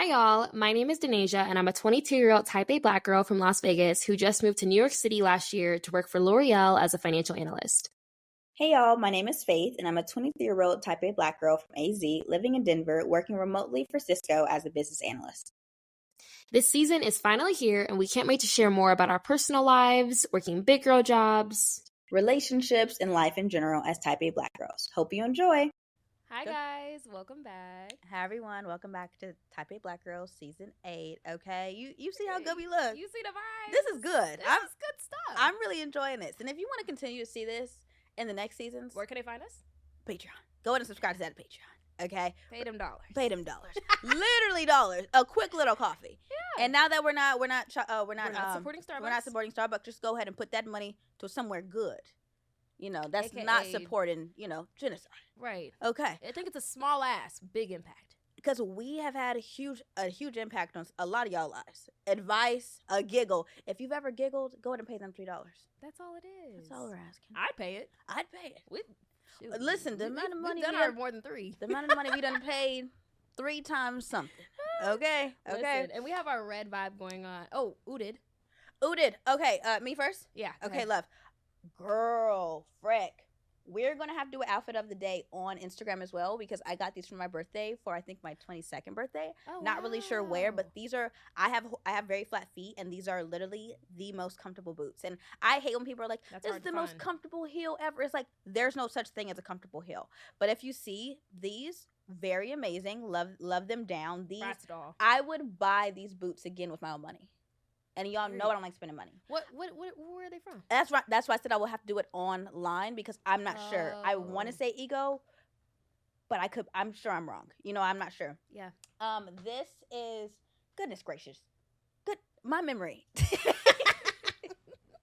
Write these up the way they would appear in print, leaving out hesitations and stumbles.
Hi, y'all. My name is Denasia, and I'm a 22-year-old type A Black girl from Las Vegas who just moved to New York City last year to work for L'Oreal as a financial analyst. Hey y'all, my name is Faith, and I'm a 23-year-old type A Black girl from AZ living in Denver, working remotely for Cisco as a business analyst. This season is finally here, and we can't wait to share more about our personal lives, working big girl jobs, relationships, and life in general as type A Black girls. Hope you enjoy. Hi, guys. Welcome back. Hi, everyone. Welcome back to Type A Black Girls Season 8, okay? You see how good we look. You see the vibes. This is good. This is good stuff. I'm really enjoying this. And if you want to continue to see this in the next seasons, where can they find us? Patreon. Go ahead and subscribe to that Patreon, okay? Pay them dollars. Pay them dollars. Literally dollars. A quick little coffee. Yeah. And now that we're not supporting Starbucks. We're not supporting Starbucks. Just go ahead and put that money to somewhere good. You know, that's AKA, not supporting, genocide. Right. Okay. I think it's a small ass, big impact. Because we have had a huge impact on a lot of y'all lives. Advice, a giggle. If you've ever giggled, go ahead and pay them $3. That's all it is. That's all we're asking. I'd pay it. I'd pay it. Listen, the amount of money we've done more than 3. The amount of money we done paid 3 times something. Okay. Okay. Listen, and we have our red vibe going on. Oh, Udid. Okay. Me first? Yeah. Okay, love. Girl, frick. We're going to have to do an outfit of the day on Instagram as well because I got these for my birthday for I think my 22nd birthday. Not really sure where, but these are I have very flat feet and these are literally the most comfortable boots. And I hate when people are like, this is the most comfortable heel ever. It's like there's no such thing as a comfortable heel. But if you see these, very amazing. Love them down. These I would buy these boots again with my own money. And y'all know I don't like spending money. Where are they from? That's right. That's why I said I will have to do it online because I'm not sure. I want to say Ego, but I'm sure I'm wrong. I'm not sure. Yeah. This is goodness gracious. My memory.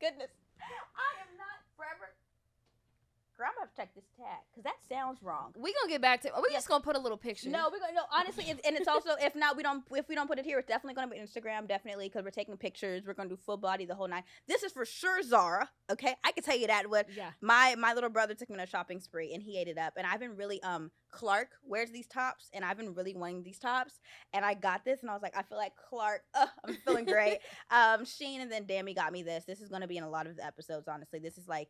Goodness. I am not forever. Girl, I'm gonna have to check this tag because that sounds wrong. We gonna get back to. We're just gonna put a little picture. No, we're gonna. No, honestly, and it's also if we don't put it here, it's definitely gonna be Instagram, definitely because we're taking pictures. We're gonna do full body, the whole 9. This is for sure Zara. Okay, I can tell you that. My little brother took me on a shopping spree and he ate it up. And I've been really Clark wears these tops and I've been really wanting these tops and I got this and I was like, I feel like Clark. I'm feeling great. Sheen and then Dammy got me this. This is gonna be in a lot of the episodes. Honestly, this is like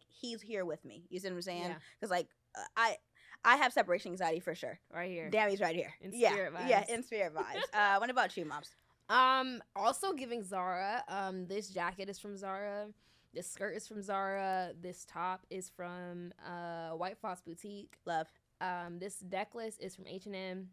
he's here with me. You see what I'm saying? Because I have separation anxiety for sure. Right here. Dammy's right here. In spirit vibes. Yeah, in spirit vibes. What about you, moms? Also giving Zara. This jacket is from Zara. This skirt is from Zara. This top is from White Fox Boutique. Love. This necklace is from H&M.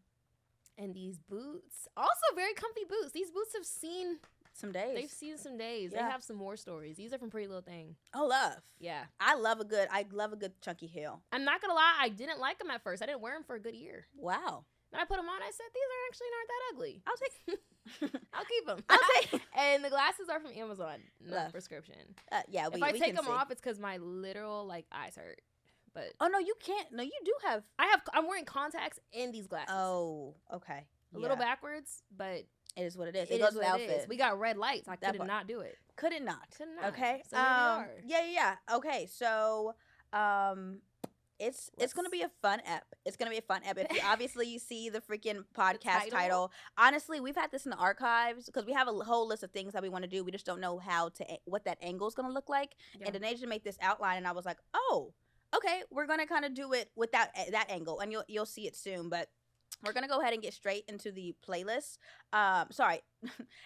And these boots, also very comfy boots. These boots have seen some days. They've seen some days. Yeah. They have some more stories. These are from Pretty Little Thing. Oh, love. Yeah. I love a good chunky heel. I'm not gonna lie, I didn't like them at first. I didn't wear them for a good year. Wow. Then I put them on. I said, these are actually not that ugly. I'll take. I'll keep them. I'll take. And the glasses are from Amazon, not prescription. Yeah. If I take them off, it's because my literal eyes hurt. But oh no, you can't. No, you do have. I'm wearing contacts and these glasses. Oh, okay. A little backwards, but. It is what it is. It goes with outfits. We got red lights. I could not do it. Could it not? Okay. So here we are. Yeah. Okay. So, it's gonna be a fun ep. It's gonna be a fun ep. If you see the freaking podcast title. Honestly, we've had this in the archives because we have a whole list of things that we want to do. We just don't know what that angle is gonna look like. Yeah. And Denasia made this outline, and I was like, oh, okay, we're gonna kind of do it with that angle, and you'll see it soon, but. We're going to go ahead and get straight into the playlist.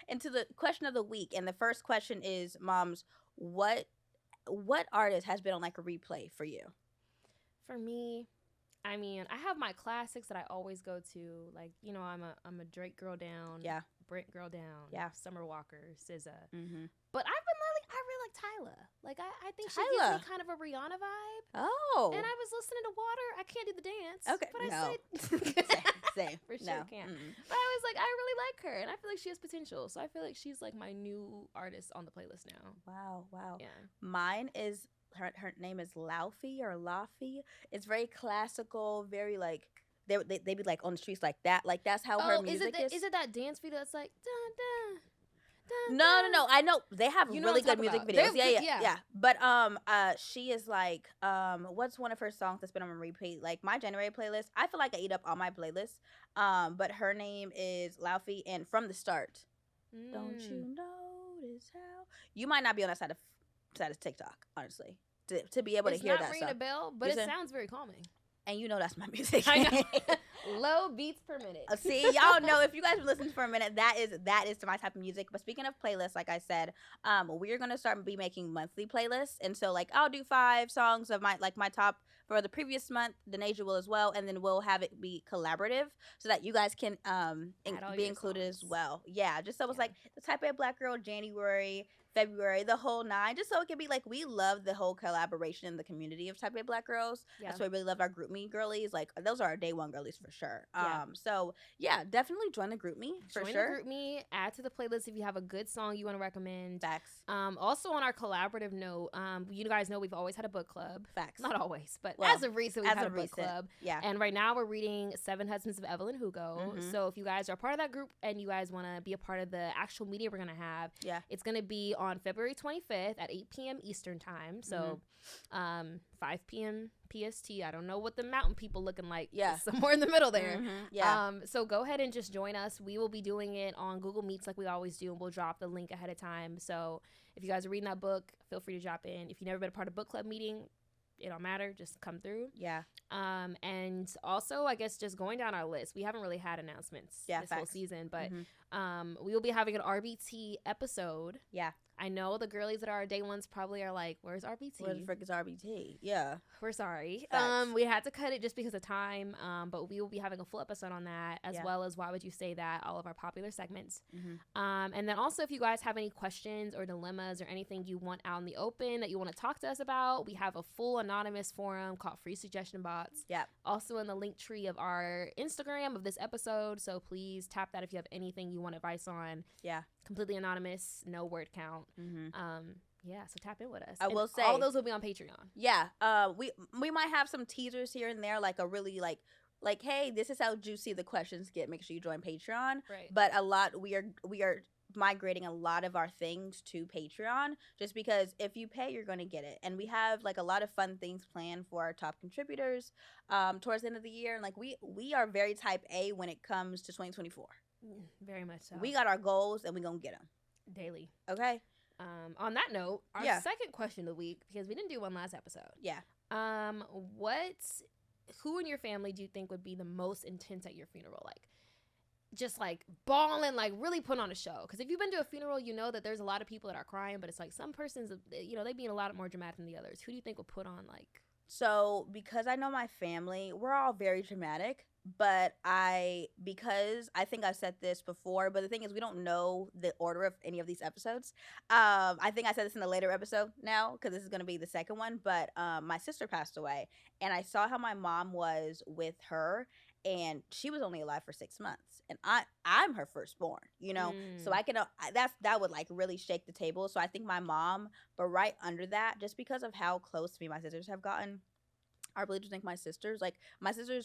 Into the question of the week. And the first question is, moms, what artist has been on a replay for you? For me, I mean, I have my classics that I always go to. I'm a Drake girl down. Yeah. Brent girl down. Yeah. Summer Walker, SZA. Mm-hmm. But I really like Tyla. I think she gives me kind of a Rihanna vibe. Oh. And I was listening to Water. I can't do the dance. Okay. But I said same. For sure can't. But I was like, I really like her and I feel like she has potential. So I feel like she's my new artist on the playlist now. Wow. Yeah. Mine is her name is Laufey or Laufey. It's very classical, very they be on the streets like that. That's how her music is. Is it that dance video that's dun dun No. I know they have really good music videos. Yeah. But she is like what's one of her songs that's been on repeat? Like my January playlist. I feel like I eat up all my playlists. But her name is Laufey, and From the Start. Don't you notice how you might not be on that side of TikTok, honestly, to be able to hear that. It's not ringing a bell, but it sounds very calming. And you know that's my music. I know. Low beats per minute. See, y'all know if you guys have listened for a minute, that is my type of music. But speaking of playlists, like I said, we're gonna start be making monthly playlists, and so like I'll do 5 songs of my top for the previous month. Denasia will as well, and then we'll have it be collaborative so that you guys can be included songs as well. Yeah, just so it's like the Type A Black Girl January, February, the whole 9, just so it can be like we love the whole collaboration in the community of Type A Black girls. Yeah. That's why we really love our Group Me girlies. Like those are our day one girlies for sure. Yeah. So yeah, definitely join the Group Me for sure. Join the Group Me. Add to the playlist if you have a good song you want to recommend. Facts. Also on our collaborative note, you guys know we've always had a book club. Facts. Not always, but as of recent we've had a book club. Yeah. And right now we're reading 7 Husbands of Evelyn Hugo. Mm-hmm. So if you guys are part of that group and you guys want to be a part of the actual media we're gonna have, it's gonna be on February 25th at 8 p.m. Eastern time. So 5 p.m. PST. I don't know what the mountain people looking like. Yeah. Somewhere in the middle there. Mm-hmm. Yeah. So go ahead and just join us. We will be doing it on Google Meets like we always do, and we'll drop the link ahead of time. So if you guys are reading that book, feel free to drop in. If you've never been a part of book club meeting, it don't matter. Just come through. Yeah. And also, I guess just going down our list, we haven't really had announcements this whole season, but we will be having an RBT episode. Yeah. I know the girlies that are our day ones probably are like, where's RBT? Where the frick is RBT? Yeah. We're sorry. We had to cut it just because of time, but we will be having a full episode on that, as well as Why Would You Say That, all of our popular segments. And then also, if you guys have any questions or dilemmas or anything you want out in the open that you want to talk to us about, we have a full anonymous forum called Free Suggestion Box. Yeah. Also in the link tree of our Instagram of this episode, so please tap that if you have anything you want advice on. Yeah. Completely anonymous, no word count. So tap in with us. I will say all those will be on Patreon. Yeah. We might have some teasers here and there, like a really like hey, this is how juicy the questions get. Make sure you join Patreon. Right. But a lot we are migrating a lot of our things to Patreon, just because if you pay, you're going to get it. And we have like a lot of fun things planned for our top contributors towards the end of the year. And like we are very Type A when it comes to 2024. Very much so. We got our goals and we're going to get them daily. Okay. On that note, our second question of the week, because we didn't do one last episode. Yeah. Who in your family do you think would be the most intense at your funeral? Like, just like bawling, like really putting on a show. Because if you've been to a funeral, you know that there's a lot of people that are crying, but it's like some persons, they being a lot more dramatic than the others. Who do you think will put on like? So because I know my family, we're all very dramatic, but because I think I've said this before, but the thing is we don't know the order of any of these episodes. I think I said this in a later episode now because this is going to be the second one, but my sister passed away and I saw how my mom was with her, and she was only alive for 6 months, and I'm her firstborn, so I can that would like really shake the table. So I think my mom, but right under that, just because of how close me my sisters have gotten, I really do think my sisters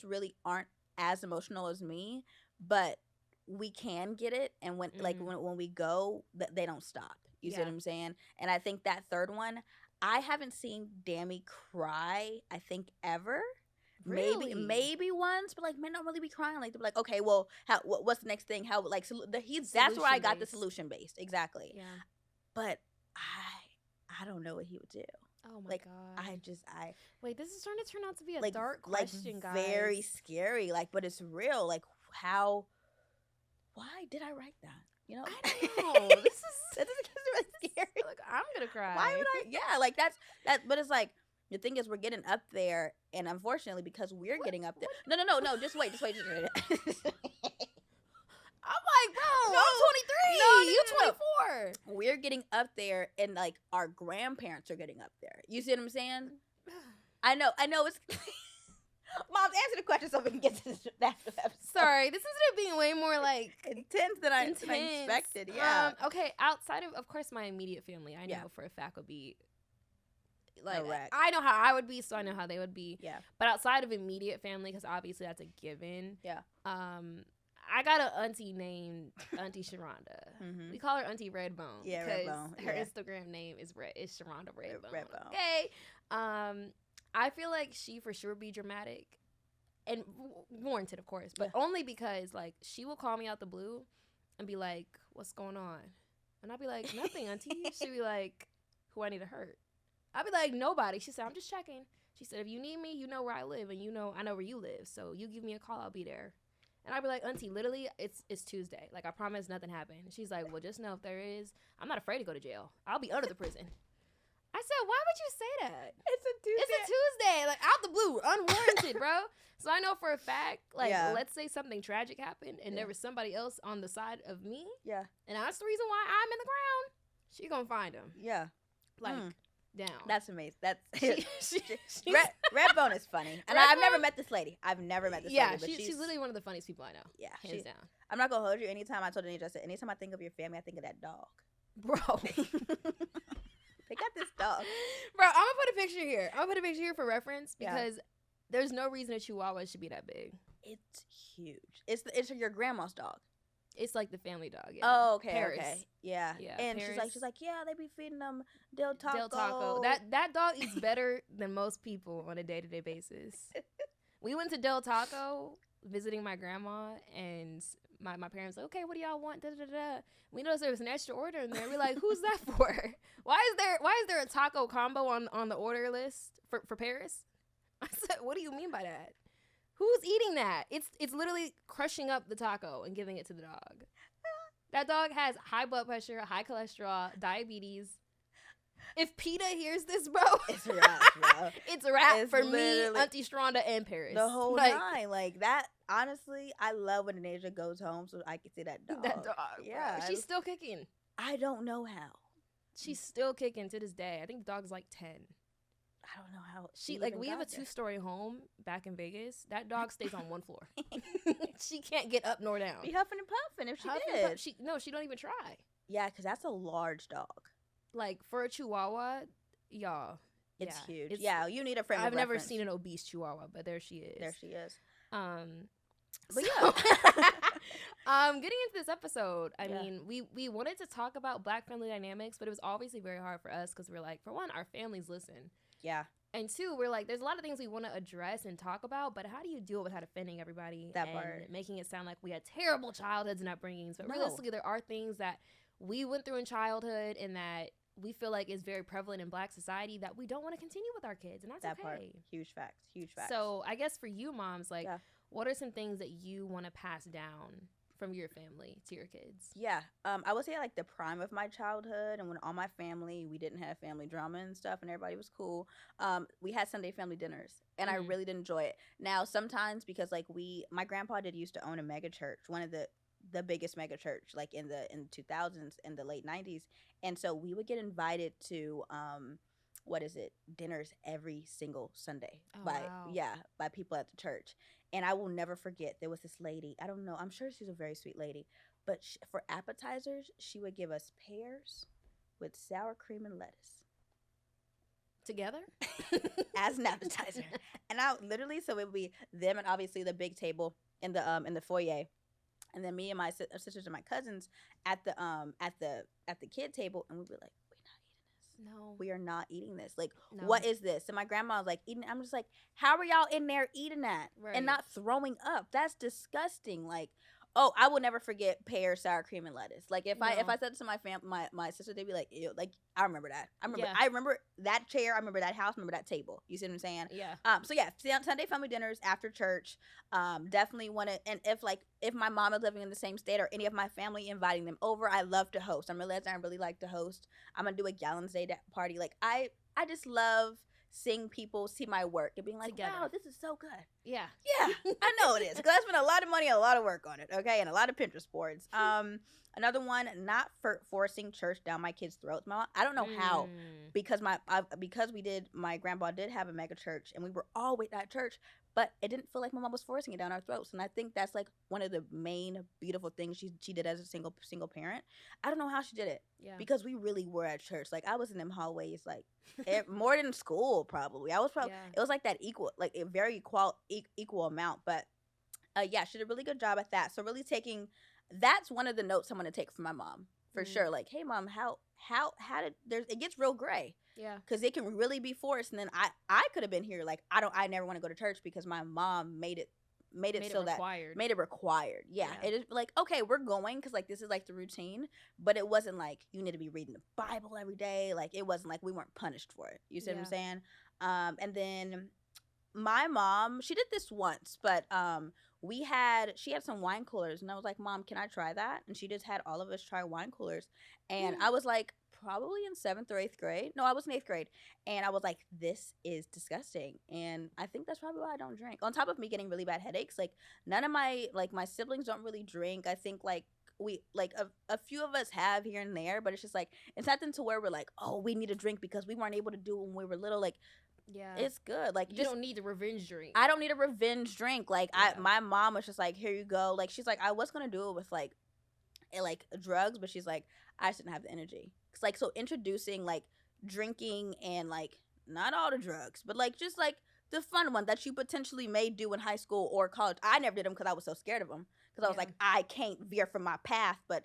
really aren't as emotional as me, but we can get it, and when when we go, they don't stop. You see what I'm saying? And I think that third one, I haven't seen Dammy cry, I think, ever. Really? Maybe once, but like men don't really be crying. Like they're like, okay, well, what's the next thing? How like that's where I got the solution based, exactly. Yeah. But I don't know what he would do. Oh my god! Wait. This is starting to turn out to be a dark question, guys. Very scary. Like, but it's real. Like, how? Why did I write that? I don't know. This is really scary. Like, I'm gonna cry. Why would I? Yeah, like that's that. But it's like the thing is, we're getting up there, and unfortunately, because we're getting up there. No. Just wait. I'm like, bro, I'm 23. You 24. We're getting up there, and like our grandparents are getting up there. You see what I'm saying? I know. It's. Mom, answer the question so we can get to that episode. Sorry, this is being way more like intense than I expected. Yeah. Okay. Outside of course, my immediate family, I know for a fact would be. Like, I know how I would be, so I know how they would be. Yeah. But outside of immediate family, because obviously that's a given. Yeah. I got an auntie named Auntie Sharonda. Mm-hmm. We call her Auntie Redbone. Yeah, Redbone. Her Instagram name is Sharonda Redbone. Redbone. Okay. I feel like she for sure be dramatic and warranted, of course, but only because like she will call me out the blue and be like, "What's going on?" And I'll be like, "Nothing, Auntie." She'll be like, "Who I need to hurt?" I'll be like, "Nobody." She said, "I'm just checking." She said, "If you need me, you know where I live, and I know where you live. So you give me a call, I'll be there." And I'd be like, "Auntie, literally, it's Tuesday. Like, I promise nothing happened." She's like, "Well, just know if there is, I'm not afraid to go to jail. I'll be under the prison." I said, "Why would you say that? It's a Tuesday. Like, out the blue, unwarranted, bro." So I know for a fact, like, let's say something tragic happened and there was somebody else on the side of me. Yeah. And that's the reason why I'm in the ground. She gonna find him. Yeah. Like, down. That's amazing. That's Redbone is funny. And I've never met this lady. I've never met this lady. Yeah, she's literally one of the funniest people I know. Yeah. Hands down. I'm not gonna hold you. Anytime I told Anita, I said, anytime I think of your family, I think of that dog. Bro. They got this dog. Bro, I'm gonna put a picture here. For reference because there's no reason a Chihuahua should be that big. It's huge. It's your grandma's dog. It's like the family dog. Yeah. Oh, okay. Paris. Okay. Yeah. And Paris. she's like, yeah, they be feeding them Del Taco. Del Taco. That dog eats better than most people on a day-to-day basis. We went to Del Taco visiting my grandma, and my parents like, okay, what do y'all want? Da, da, da. We noticed there was an extra order in there. We're like, who's that for? Why is there a taco combo on the order list for Paris? I said, what do you mean by that? Who's eating that? It's literally crushing up the taco and giving it to the dog. That dog has high blood pressure, high cholesterol, diabetes. If PETA hears this, bro, it's a wrap, bro. It's a wrap for me, Auntie Sharonda, and Paris. The whole nine. Like that, honestly, I love when Asia goes home so I can see that dog. That dog. Yeah. Bro. She's still kicking. I don't know how. She's still kicking to this day. I think the dog's like 10. I don't know how we have a 2-story home back in Vegas. That dog stays on one floor. She can't get up nor down. Be huffing and puffing if she did. She don't even try. Yeah, because that's a large dog. Like for a Chihuahua, y'all, it's huge. You need a friend. I've never seen an obese Chihuahua, but there she is. There she is. But getting into this episode, I mean, we wanted to talk about Black family dynamics, but it was obviously very hard for us because we're like, for one, our families listen. Yeah. And two, we're like, there's a lot of things we want to address and talk about, but how do you deal with without offending everybody? That part. Making it sound like we had terrible childhoods and upbringings. But realistically, there are things that we went through in childhood and that we feel like is very prevalent in Black society that we don't want to continue with our kids. And that's okay. Part. Huge facts. So I guess for you moms, like, what are some things that you want to pass down from your family to your kids? Yeah. I would say like the prime of my childhood and when all my family, we didn't have family drama and stuff and everybody was cool. We had Sunday family dinners and I really did enjoy it. Now, sometimes because like my grandpa did used to own a mega church, one of the biggest mega church like in the 2000s, in the late 90s. And so we would get invited to, dinners every single Sunday by people at the church. And I will never forget, there was this lady, I don't know, I'm sure she's a very sweet lady, but for appetizers, she would give us pears with sour cream and lettuce. Together? As an appetizer. And so it would be them and obviously the big table in the foyer. And then me and my sisters and my cousins at the kid table, and we'd be like, no, we are not eating this. Like, what is this? And my grandma was like, eating. I'm just like, how are y'all in there eating that and not throwing up? That's disgusting. Like, oh, I will never forget pear, sour cream, and lettuce. Like, if I said to my sister, they'd be like, ew. Like, I remember that. I remember that chair. I remember that house. I remember that table. You see what I'm saying? Yeah. So yeah, Sunday family dinners after church. Definitely want to. And if my mom is living in the same state or any of my family inviting them over, I love to host. I'm a lesbian. I really like to host. I'm gonna do a Gallon's Day party. Like I just love seeing people see my work and being like, together. Wow, this is so good. Yeah, I know it is because I spent a lot of money and a lot of work on it. Okay, and a lot of Pinterest boards. Another one, not forcing church down my kids' throats. I don't know how, because my grandpa did have a mega church and we were always at church, but it didn't feel like my mom was forcing it down our throats. And I think that's like one of the main beautiful things she did as a single parent. I don't know how she did it. Yeah. Because we really were at church. Like I was in them hallways like more than school probably. I was probably it was like that equal, like a very equal amount. But Yeah, she did a really good job at that. So really taking, that's one of the notes I'm going to take from my mom for sure. Like, hey mom, how did there's, it gets real gray. Yeah. Because it can really be forced. And then I could have been here. Like, I never want to go to church because my mom made it so required. That made it required. Yeah. It is like, okay, we're going because like this is like the routine, but it wasn't like you need to be reading the Bible every day. Like it wasn't like we weren't punished for it. You see what I'm saying? And then my mom, she did this once, but she had some wine coolers, and I was like, Mom, can I try that? And she just had all of us try wine coolers, and I was like, probably in 7th or 8th grade. No, I was in 8th grade. And I was like, this is disgusting. And I think that's probably why I don't drink. On top of me getting really bad headaches, like none of my siblings don't really drink. I think like we like a few of us have here and there, but it's just like it's nothing to where we're like, oh, we need a drink because we weren't able to do it when we were little. Like, yeah, it's good. Like, you don't need a revenge drink. I don't need a revenge drink. Like, my mom was just like, here you go. Like, she's like, I was gonna do it with like drugs, but she's like, I just didn't have the energy. Cause like, so introducing like drinking and like not all the drugs, but like just like the fun one that you potentially may do in high school or college. I never did them because I was so scared of them. Because I was like, I can't veer from my path, but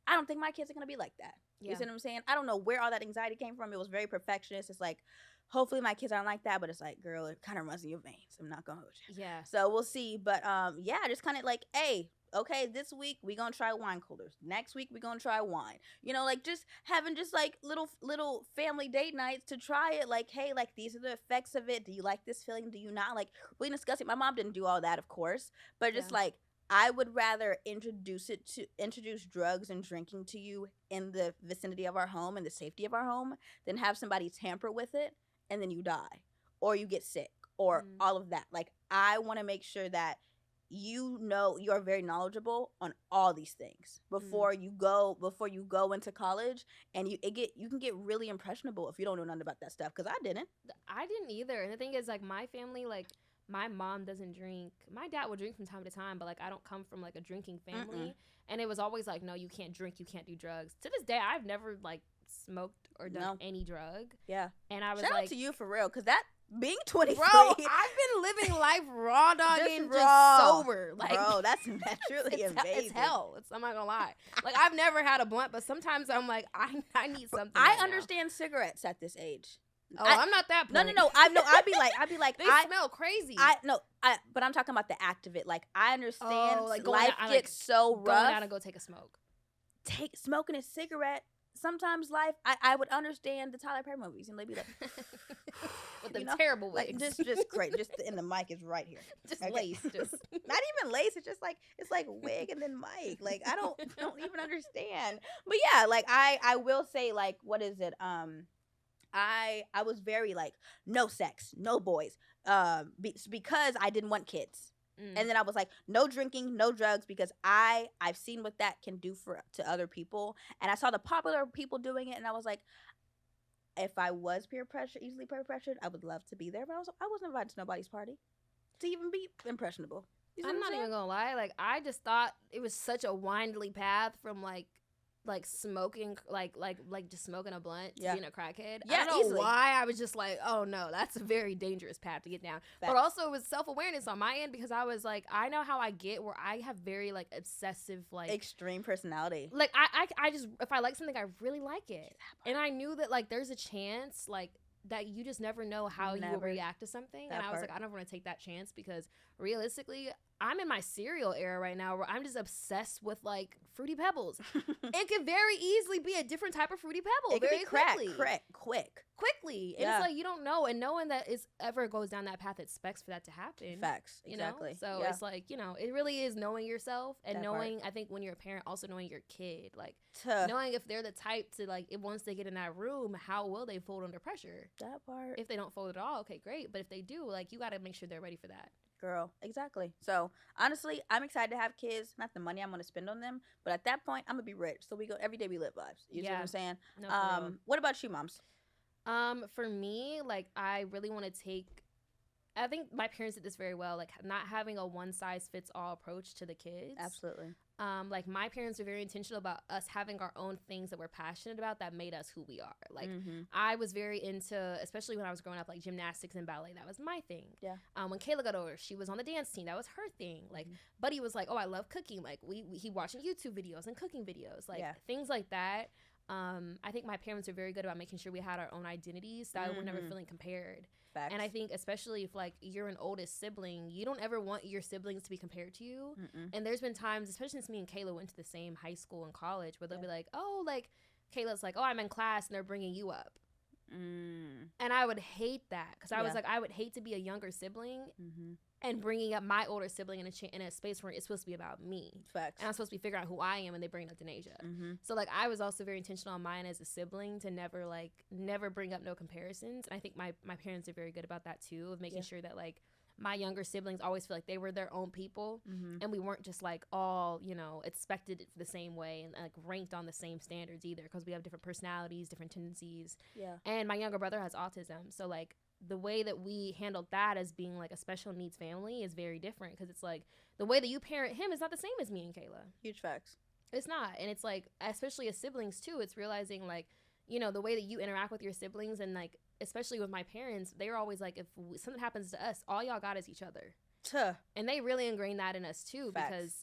I don't think my kids are gonna be like that. You see what I'm saying? I don't know where all that anxiety came from. It was very perfectionist. It's like, hopefully my kids aren't like that, but it's like, girl, it kind of runs in your veins. I'm not gonna hold you. Yeah. So we'll see. But yeah, just kind of like, hey, okay, this week we gonna try wine coolers. Next week we gonna try wine. You know, like just having just like little family date nights to try it. Like, hey, like these are the effects of it. Do you like this feeling? Do you not? Like, we discuss it. My mom didn't do all that, of course, but just like, I would rather introduce drugs and drinking to you in the vicinity of our home and the safety of our home than have somebody tamper with it and then you die or you get sick or all of that. Like, I want to make sure that you know you're very knowledgeable on all these things before you go into college, and you can get really impressionable if you don't know nothing about that stuff, because I didn't either. And the thing is, like, my family, like, my mom doesn't drink. My dad will drink from time to time, but like I don't come from like a drinking family. And it was always like, no, you can't drink, you can't do drugs. To this day, I've never like smoked or done any drug. Yeah. And I was shout like, out to you for real, because that being 23, bro, I've been living life raw dogging, just sober. Like, bro, that's truly amazing. It's hell. I'm not gonna lie. Like, I've never had a blunt, but sometimes I'm like, I need something. I understand cigarettes at this age. Oh, I'm not that. No. I'd be like, they smell crazy. But I'm talking about the act of it. Like, I understand. Like life gets so rough. Going out and go take a smoke. Smoking a cigarette. Sometimes life. I would understand the Tyler Perry movies, and they'd be like, with the terrible wigs. Like, just great. Just and the mic is right here. Just lace. Just not even lace. It's just like wig and then mic. Like, I don't even understand. But yeah, like I will say, like, what is it? I was very like, no sex, no boys, because I didn't want kids. And then I was like, no drinking, no drugs, because I've seen what that can do to other people, and I saw the popular people doing it, and I was like, if I was easily peer pressured, I would love to be there, but I wasn't invited to nobody's party to even be impressionable. I'm not even gonna lie, like, I just thought it was such a windly path from like smoking, like just smoking a blunt to being a crackhead. Yeah, I don't know why I was just like, oh no, that's a very dangerous path to get down. But also it was self-awareness on my end, because I was like, I know how I get, where I have very like obsessive, like extreme personality. Like I just, if I like something, I really like it. And I knew that like there's a chance like that you just never know how you will react to something. And I was like, I don't want to take that chance, because realistically, I'm in my cereal era right now where I'm just obsessed with like Fruity Pebbles. It could very easily be a different type of Fruity Pebble. It could be quickly. And it's like, you don't know. And knowing that it ever goes down that path, expects for that to happen. Facts. Exactly. You know? So it's like, you know, it really is knowing yourself, and knowing, I think when you're a parent, also knowing your kid, like knowing if they're the type to like, once they get in that room, how will they fold under pressure? That part. If they don't fold at all, okay, great. But if they do, like, you got to make sure they're ready for that. Girl, exactly. So honestly, I'm excited to have kids. Not the money I'm going to spend on them, but at that point, I'm gonna be rich. So we go every day, we live lives. You see what I'm saying? No, what about you, moms? For me, like, I really want to take I think my parents did this very well, like not having a one size fits all approach to the kids. Absolutely. Like my parents were very intentional about us having our own things that we're passionate about that made us who we are. Like I was very into, especially when I was growing up, like gymnastics and ballet. That was my thing. Yeah. When Kayla got older, she was on the dance team. That was her thing. Like Buddy was like, oh, I love cooking. Like he watching YouTube videos and cooking videos, like things like that. I think my parents are very good about making sure we had our own identities, so we're never feeling compared. Facts. And I think especially if like you're an oldest sibling, you don't ever want your siblings to be compared to you. And there's been times, especially since me and Kayla went to the same high school and college, where they'll be like, oh, like Kayla's like, oh, I'm in class and they're bringing you up. And I would hate that, because I was like, I would hate to be a younger sibling and bringing up my older sibling in a space where it's supposed to be about me. Facts. And I'm supposed to be figuring out who I am, and they bring up Denasia. So like I was also very intentional on mine as a sibling to never bring up no comparisons. And I think my parents are very good about that too, of making sure that like my younger siblings always feel like they were their own people, and we weren't just like all, you know, expected the same way and like ranked on the same standards either, because we have different personalities, different tendencies. And my younger brother has autism, so like the way that we handled that as being like a special needs family is very different, because it's like the way that you parent him is not the same as me and Kayla. Huge facts. It's not. And it's like, especially as siblings too, it's realizing like, you know, the way that you interact with your siblings, and like especially with my parents, they're always like, if something happens to us, all y'all got is each other. And they really ingrained that in us too. Facts. Because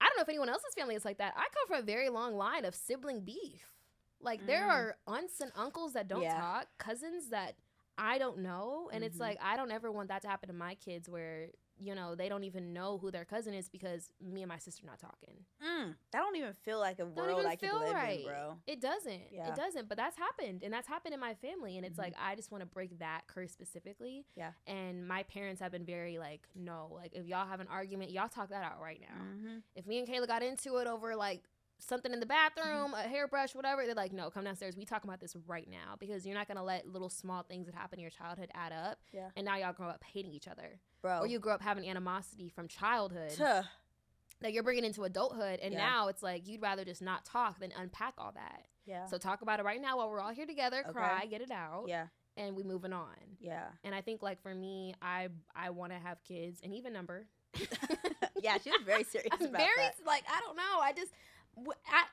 I don't know if anyone else's family is like that. I come from a very long line of sibling beef. Like there are aunts and uncles that don't talk, cousins that I don't know, and it's like I don't ever want that to happen to my kids, where, you know, they don't even know who their cousin is because me and my sister not talking. That don't even feel like a world I could live in, bro. It doesn't. It doesn't. But that's happened, and that's happened in my family, and it's like I just want to break that curse specifically. And my parents have been very like, no, like if y'all have an argument, y'all talk that out right now. If me and Kayla got into it over like something in the bathroom, a hairbrush, whatever, they're like, no, come downstairs, we talk about this right now, because you're not gonna let little small things that happen in your childhood add up, and now y'all grow up hating each other, bro, or you grow up having animosity from childhood that you're bringing into adulthood, and now it's like you'd rather just not talk than unpack all that. So talk about it right now while we're all here together, cry, get it out, and we moving on. And I think like for me, I want to have kids, an even number. She was very serious about that. Like, I don't know,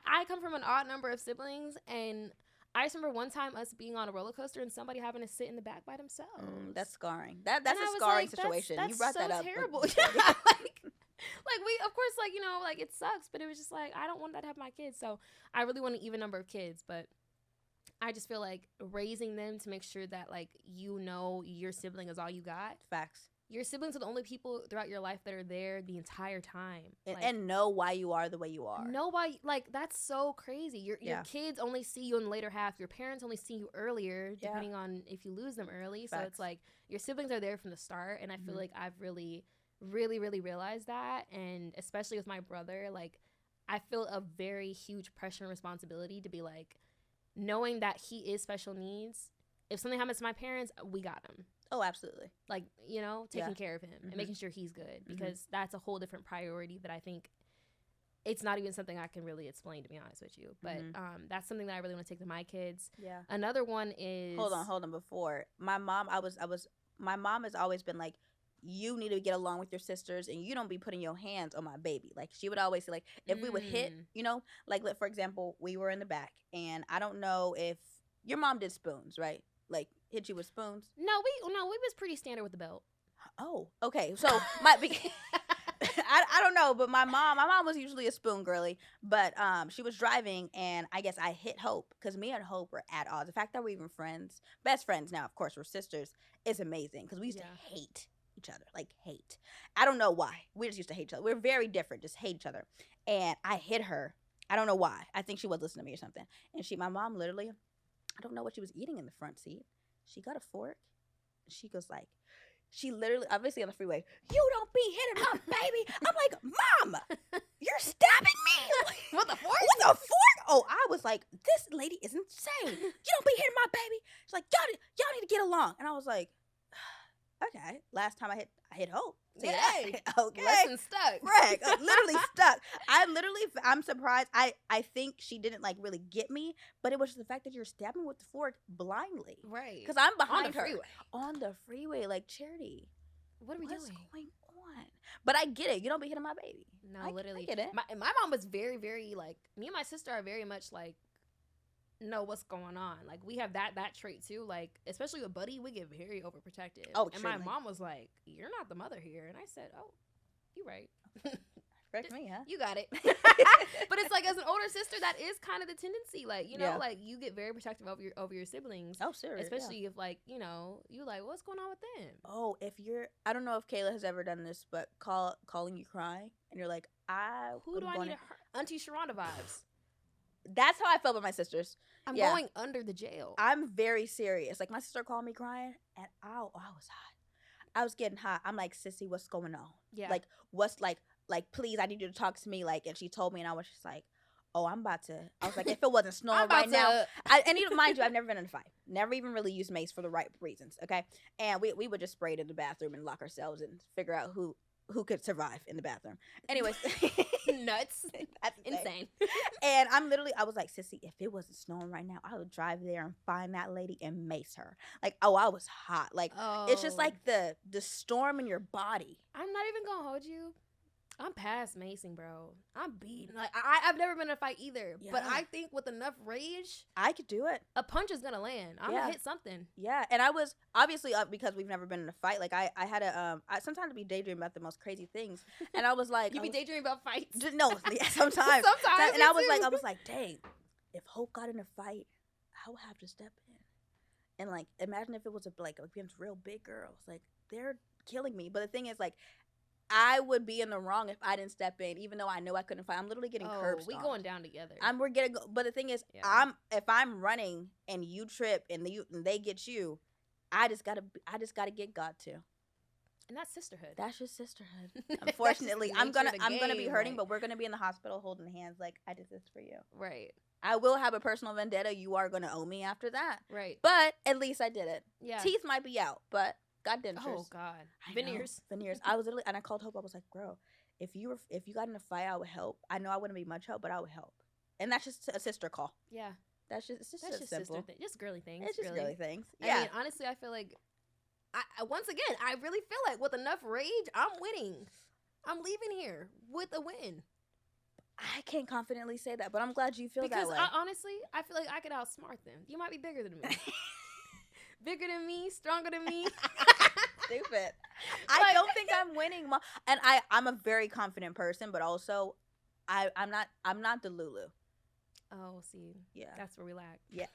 I come from an odd number of siblings, and I just remember one time us being on a roller coaster and somebody having to sit in the back by themselves. That's scarring. That's a scarring situation. That's you brought that up. Terrible. Like we, of course, like, you know, like it sucks, but it was just like I don't want that to have my kids. So I really want an even number of kids, but I just feel like raising them to make sure that like, you know, your sibling is all you got. Facts. Your siblings are the only people throughout your life that are there the entire time. And know why you are the way you are. Know why, like, that's so crazy. Your kids only see you in the later half. Your parents only see you earlier, depending on if you lose them early. Facts. So it's like, your siblings are there from the start. And I feel like I've really, really, really realized that. And especially with my brother, like, I feel a very huge pressure and responsibility to be like, knowing that he is special needs. If something happens to my parents, we got him. Oh, absolutely. Like, you know, taking care of him and making sure he's good, because that's a whole different priority that I think it's not even something I can really explain, to be honest with you. But that's something that I really want to take to my kids. Another one is... Hold on. Before, my mom, my mom has always been like, you need to get along with your sisters, and you don't be putting your hands on my baby. Like, she would always say, like, if we would hit, you know, like, for example, we were in the back, and I don't know if your mom did spoons, right? Like, hit you with spoons? No, we was pretty standard with the belt. Oh, okay. So I don't know, but my mom was usually a spoon girly, but she was driving, and I guess I hit Hope, because me and Hope were at odds. The fact that we're even friends, best friends now, of course, we're sisters, is amazing, because we used to hate each other, like hate. I don't know why. We just used to hate each other. We're very different, just hate each other. And I hit her. I don't know why. I think she was listening to me or something. And my mom literally, I don't know what she was eating in the front seat. She got a fork. She goes like, she literally, obviously on the freeway, you don't be hitting my baby. I'm like, Mom, you're stabbing me. With a fork? With a fork? Oh, I was like, this lady is insane. You don't be hitting my baby. She's like, y'all need to get along. And I was like, okay. Last time I hit Hope. Yay. Okay. Lesson stuck. Right. Literally stuck. I'm surprised. I think she didn't like really get me, but it was the fact that you're stabbing with the fork blindly. Right. Because I'm behind on the her. Freeway. On the freeway, like Charity. What are we doing? What's going on? But I get it. You don't be hitting my baby. No, literally. I get it. My mom was very, very, like, me and my sister are very much, like, know what's going on. Like, we have that trait, too. Like, especially with Buddy, we get very overprotective. Oh, and my mom was like, you're not the mother here. And I said, oh, you're right. Correct me, huh? You got it. But it's like, as an older sister, that is kind of the tendency. Like, you know, like, you get very protective over your siblings. Oh, serious. Especially if, like, you know, you like, what's going on with them? Oh, if you're, I don't know if Kayla has ever done this, but calling you crying, and you're like, who do I need to hurt? Auntie Sharonda vibes. That's how I felt with my sisters. I'm going under the jail. I'm very serious. Like, my sister called me crying, and I was hot. I was getting hot. I'm like, sissy, what's going on? Yeah. Like, what's like, please, I need you to talk to me. Like, and she told me, and I was just like, oh, I was like, if it wasn't snowing right now. And mind you, I've never been in a fight. Never even really used mace for the right reasons, okay? And we would just spray it in the bathroom and lock ourselves and figure out who could survive in the bathroom. Anyways. Nuts. That's insane. And I was like, sissy, if it wasn't snowing right now, I would drive there and find that lady and mace her. Like, I was hot. Like, it's just like the storm in your body. I'm not even gonna hold you. I'm past macing, bro. I'm beaten. Like, I've never been in a fight either. Yeah. But I think with enough rage, I could do it. A punch is gonna land. I'm gonna hit something. Yeah, and I was obviously because we've never been in a fight. Like I had I sometimes be daydreaming about the most crazy things, and I was like, you be daydreaming about fights? No, sometimes. Sometimes. And I was like, dang, if Hope got in a fight, I would have to step in. And like, imagine if it was against real big girls. Like, they're killing me. But the thing is, like, I would be in the wrong if I didn't step in, even though I know I couldn't fight. I'm literally getting curb stomped. We going down together. But the thing is, if I'm running and you trip and they get you, I just gotta get God too. And that's sisterhood. That's just sisterhood. Unfortunately, I'm gonna be hurting, but we're gonna be in the hospital holding hands. Like, I did this for you. Right. I will have a personal vendetta. You are gonna owe me after that. Right. But at least I did it. Yeah. Teeth might be out, but. God dentures. Oh God. Veneers. I was literally, and I called Hope. I was like, "Bro, if you got in a fight, I would help. I know I wouldn't be much help, but I would help." And that's just a sister call. Yeah. That's just simple. Sister thing. Just girly things. It's just girly things. Yeah. I mean, honestly, I feel like, once again, I really feel like with enough rage, I'm winning. I'm leaving here with a win. I can't confidently say that, but I'm glad you feel that way. Because honestly, I feel like I could outsmart them. You might be bigger than me. Bigger than me, stronger than me. Stupid. I don't think I'm winning, Mom. And I'm a very confident person, but also I'm not the Lulu. Oh, see, yeah, that's where we lack. Yeah.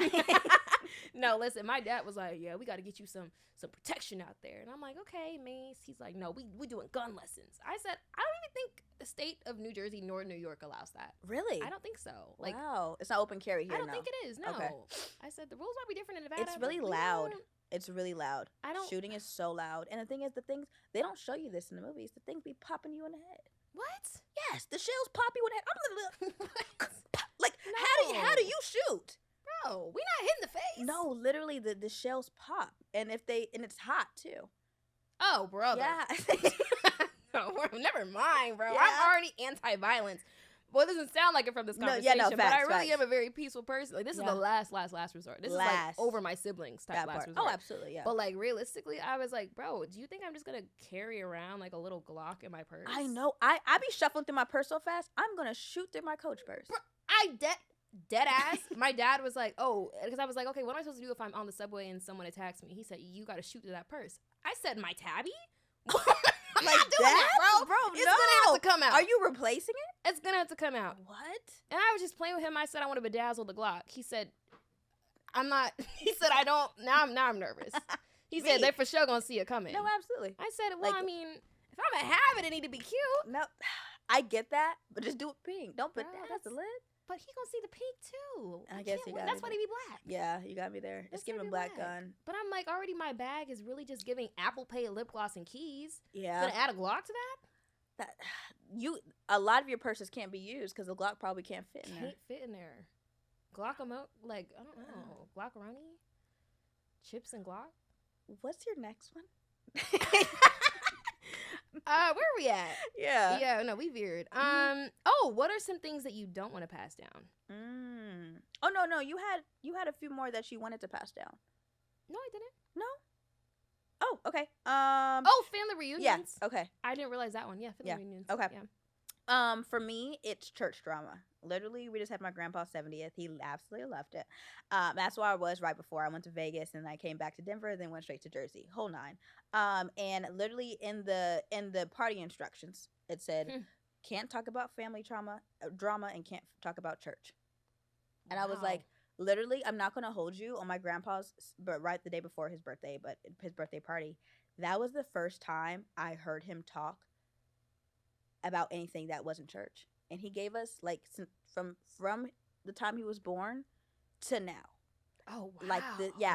No, listen, my dad was like, yeah, we got to get you some protection out there, and I'm like, okay, Mace. He's like, no, we doing gun lessons. I said, I don't even think the state of New Jersey nor New York allows that. Really? I don't think so. Like, wow, it's not open carry here. I don't think it is. No. Okay. I said the rules might be different in Nevada. It's really loud. It's really loud. Shooting is so loud, and the thing is, they don't show you this in the movies. The things be popping you in the head. What? Yes, the shells pop you in the head. Like, no. how do you shoot? Bro, we not hitting the face. No, literally the shells pop, and it's hot too. Oh, brother. Yeah. No, never mind, bro. Yeah. I'm already anti-violence. Well, it doesn't sound like it from this conversation, facts, but I really am a very peaceful person. Like, this is the last resort. This is like over my siblings type last resort. Oh, absolutely, yeah. But like realistically, I was like, bro, do you think I'm just gonna carry around like a little Glock in my purse? I know. I be shuffling through my purse so fast, I'm gonna shoot through my Coach purse. Bro, dead ass. My dad was like, oh, because I was like, okay, what am I supposed to do if I'm on the subway and someone attacks me? He said, you got to shoot through that purse. I said, my tabby? I'm like not doing that, bro. It's gonna have to come out. Are you replacing it? It's gonna have to come out. What? And I was just playing with him. I said I want to bedazzle the Glock. He said, I'm not. He said I don't. Now I'm nervous. He said they're for sure gonna see it coming. No, absolutely. I said, well, like, I mean, if I'm gonna have it, it need to be cute. No, I get that, but just do it pink. Don't bedazzle the lid. But he gonna see the pink too. I guess you got. That's why he be black. Yeah, you got me there. Just give him black gun. But I'm like, already my bag is really just giving Apple Pay, lip gloss, and keys. Yeah. Gonna add a Glock to that? A lot of your purses can't be used because the Glock probably can't fit in there. Can't fit in there. Glockamo, like I don't know, Glockaroni, chips and Glock. What's your next one? Where are we at? Yeah. Yeah, no, we veered. Oh, what are some things that you don't want to pass down? Oh no, you had a few more that you wanted to pass down. No, I didn't. No? Oh, okay. Family reunions. Yeah. Okay. I didn't realize that one. Yeah, family reunions. Okay. Yeah. For me, it's church drama. Literally, we just had my grandpa's 70th. He absolutely loved it. That's where I was right before I went to Vegas, and I came back to Denver, then went straight to Jersey. Whole nine. And literally in the party instructions, it said, can't talk about family drama, and can't talk about church. And I was like, literally, I'm not gonna hold you on my grandpa's, but right the day before his birthday party, that was the first time I heard him talk about anything that wasn't church. And he gave us like from the time he was born to now. Oh wow! Like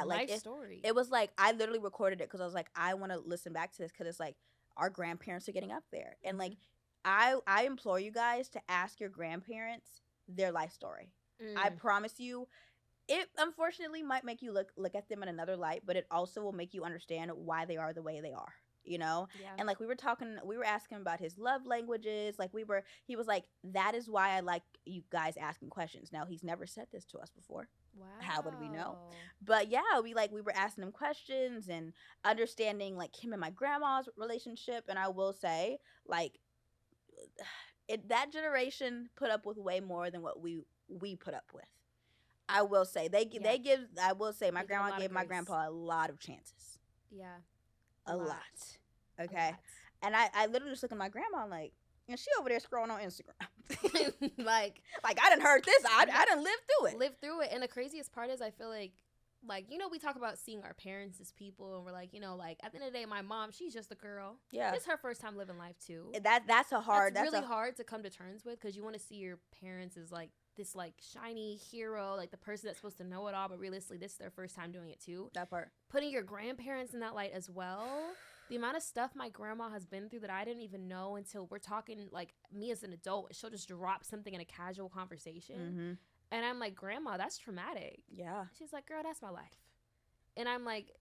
life story. It was like I literally recorded it because I was like, I want to listen back to this because it's like our grandparents are getting up there, and like I implore you guys to ask your grandparents their life story. I promise you, it unfortunately might make you look at them in another light, but it also will make you understand why they are the way they are. You know? Yeah. And like we were asking about his love languages. Like he was like, that is why I like you guys asking questions. Now he's never said this to us before. Wow. How would we know? But yeah, we were asking him questions and understanding like him and my grandma's relationship. And I will say, like, that generation put up with way more than what we put up with. I will say my grandma gave my grandpa a lot of chances. Yeah. A lot. Okay. And I literally just look at my grandma like, and she over there scrolling on Instagram. like I done heard this. I done lived through it. And the craziest part is I feel like, we talk about seeing our parents as people, and we're like, like at the end of the day, my mom, she's just a girl. Yeah. It's her first time living life too. That's really hard to come to terms with, because you want to see your parents as like this like shiny hero, like the person that's supposed to know it all, but realistically this is their first time doing it too. That part. Putting your grandparents in that light as well. The amount of stuff my grandma has been through that I didn't even know until we're talking, like me as an adult, she'll just drop something in a casual conversation. Mm-hmm. And I'm like, Grandma, that's traumatic. Yeah. She's like, girl, that's my life. And I'm like,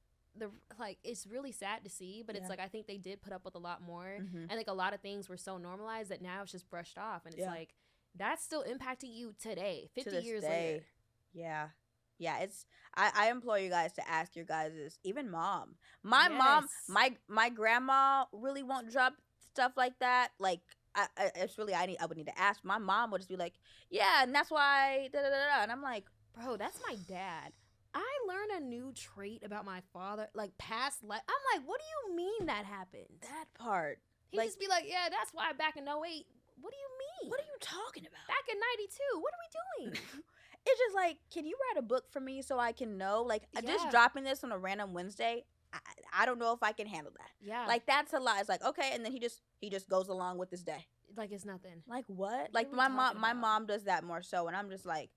it's really sad to see, but it's like, I think they did put up with a lot more. Mm-hmm. And like a lot of things were so normalized that now it's just brushed off. And it's like, that's still impacting you today, 50 years later. Yeah. Yeah, I implore you guys to ask your guys', even mom. My mom, my grandma really won't drop stuff like that. Like, I would need to ask. My mom would just be like, yeah, and that's why, da da da. And I'm like, bro, that's my dad. I learned a new trait about my father, like past life. I'm like, what do you mean that happened? That part. He'd just be like, yeah, that's why back in 08. What do you mean? What are you talking about? Back in 92, what are we doing? It's just like, can you write a book for me so I can know? Like, just dropping this on a random Wednesday, I don't know if I can handle that. Yeah. Like, that's a lot. It's like, okay, and then he just goes along with his day. Like it's nothing. Like what? Like my mom does that more so, and I'm just like,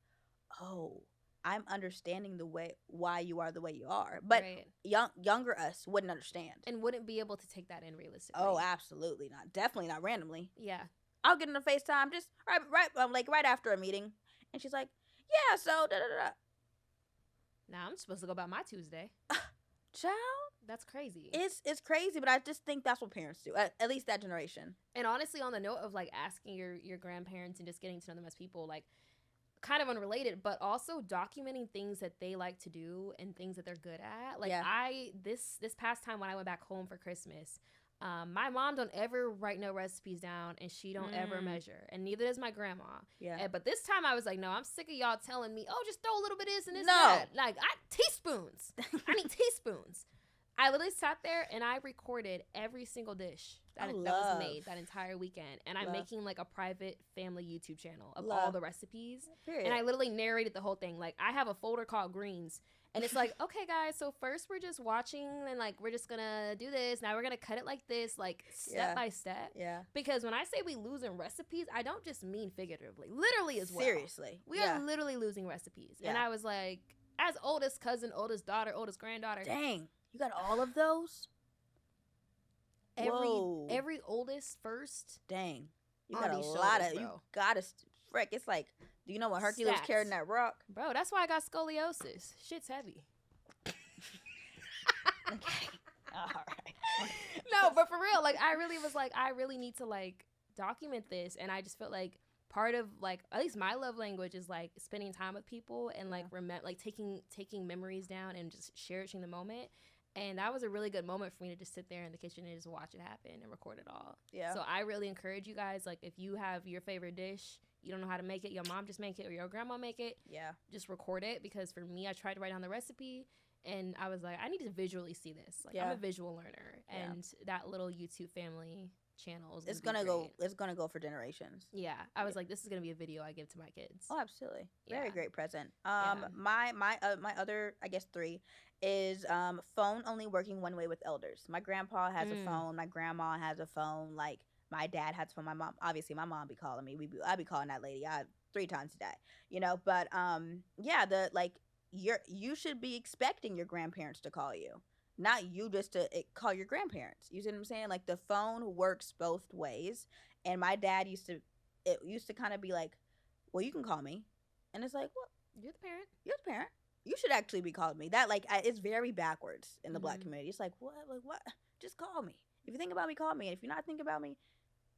oh, I'm understanding why you are the way you are. But younger us wouldn't understand. And wouldn't be able to take that in realistically. Oh, absolutely not. Definitely not randomly. Yeah. I'll get in a FaceTime just right after a meeting. And she's like, yeah, so da-da-da-da. Now I'm supposed to go about my Tuesday. Child? That's crazy. It's crazy, but I just think that's what parents do. At least that generation. And honestly, on the note of like asking your grandparents and just getting to know them as people, like kind of unrelated, but also documenting things that they like to do and things that they're good at. Like this past time when I went back home for Christmas, my mom don't ever write no recipes down, and she don't ever measure, and neither does my grandma. Yeah. But this time I was like, no, I'm sick of y'all telling me, oh, just throw a little bit of this and this and that. Like, teaspoons. I need teaspoons. I literally sat there and I recorded every single dish that was made that entire weekend, and I'm making like a private family YouTube channel of all the recipes. Period. And I literally narrated the whole thing. Like, I have a folder called Greens. And it's like, okay, guys, so first we're just watching, and, like, we're just going to do this. Now we're going to cut it like this, like, step by step. Yeah. Because when I say we losing recipes, I don't just mean figuratively. Literally as well. Seriously. We are literally losing recipes. Yeah. And I was like, as oldest cousin, oldest daughter, oldest granddaughter. Dang. You got all of those? Every oldest first. Dang. You got a lot of, you got to, frick, it's like, do you know what Hercules carrying that rock? Bro, that's why I got scoliosis. Shit's heavy. Okay. All right. No, but for real, like, I really was like, I really need to, like, document this. And I just felt like part of, like, at least my love language is, like, spending time with people and, like, taking memories down and just cherishing the moment. And that was a really good moment for me to just sit there in the kitchen and just watch it happen and record it all. Yeah. So I really encourage you guys, like, if you have your favorite dish, you don't know how to make it, your mom just make it or your grandma make it. Yeah. Just record it, because for me, I tried to write down the recipe and I was like, I need to visually see this. Like, I'm a visual learner, and that little YouTube family channel is gonna go. It's gonna go for generations. Yeah, I was like, this is gonna be a video I give to my kids. Oh, absolutely. Very great present. My other, I guess, 3 is phone only working one way with elders. My grandpa has a phone. My grandma has a phone. Like, my dad has a phone. My mom, obviously, my mom be calling me. I be calling that lady 3 times a day. You know, but you should be expecting your grandparents to call you. Not you just to call your grandparents. You see what I'm saying? Like, the phone works both ways. And my dad used to kind of be like, well, you can call me. And it's like, well, you're the parent. You're the parent. You should actually be calling me. That, like, it's very backwards in the Black community. It's like, what? Like, what? Just call me. If you think about me, call me. And if you're not thinking about me,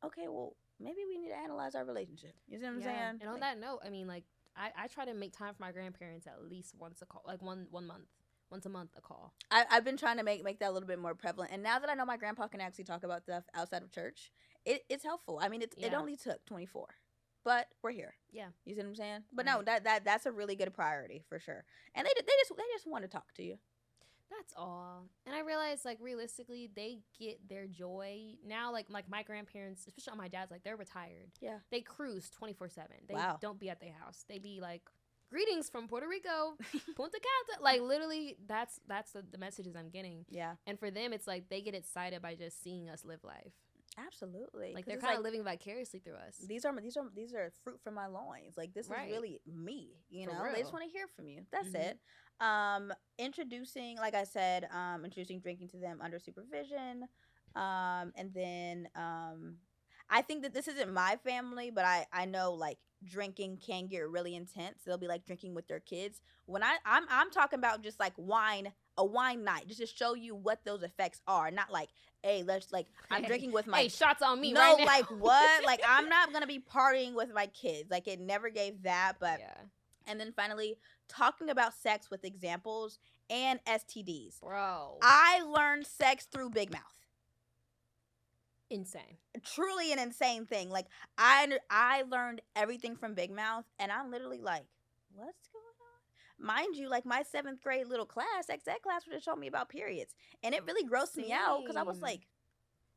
okay, well, maybe we need to analyze our relationship. You see what I'm saying? And on that note, I mean, like, I try to make time for my grandparents at least once a call, like one month. Once a month, a call. I've been trying to make that a little bit more prevalent. And now that I know my grandpa can actually talk about stuff outside of church, it's helpful. I mean, it only took 24. But we're here. Yeah. You see what I'm saying? But no, that's a really good priority for sure. And they just want to talk to you. That's all. And I realized, like, realistically, they get their joy now. Like my grandparents, especially on my dad's, like, they're retired. Yeah. They cruise 24/7. They don't be at their house. They be like, greetings from Puerto Rico, Punta Cana. Like, literally, that's the messages I'm getting. Yeah. And for them, it's like they get excited by just seeing us live life. Absolutely. Like, they're kind of living vicariously through us. These are fruit from my loins. Like, this is really me, you know? They just want to hear from you. That's it. Introducing, like I said, introducing drinking to them under supervision. And then I think that this isn't my family, but I know, like, drinking can get really intense. They'll be, like, drinking with their kids. When I'm talking about just, like, a wine night, just to show you what those effects are. Not like, hey, let's, like, I'm drinking with my... Hey, shots on me right now. No, like, what? Like, I'm not going to be partying with my kids. Like, it never gave that, but... Yeah. And then finally, talking about sex with examples and STDs. Bro. I learned sex through Big Mouth. Insane. Truly an insane thing. Like, I learned everything from Big Mouth, and I'm literally like, what's going on? Mind you, like, my 7th grade little class, sex ed class, would have shown me about periods. And it really grossed me out, because I was like,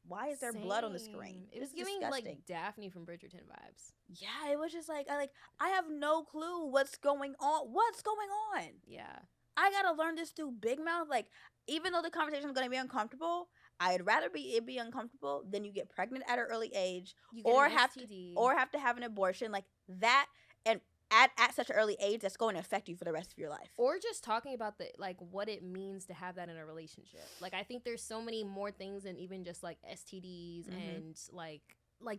why is there blood on the screen? It was giving disgusting. Like Daphne from Bridgerton vibes. Yeah, it was just like I have no clue what's going on. What's going on? Yeah. I gotta learn this through Big Mouth. Like, even though the conversation is gonna be uncomfortable, I'd rather it be uncomfortable than you get pregnant at an early age, or have to have an abortion like that, and at such an early age that's going to affect you for the rest of your life. Or just talking about what it means to have that in a relationship. Like, I think there's so many more things than even just like STDs and like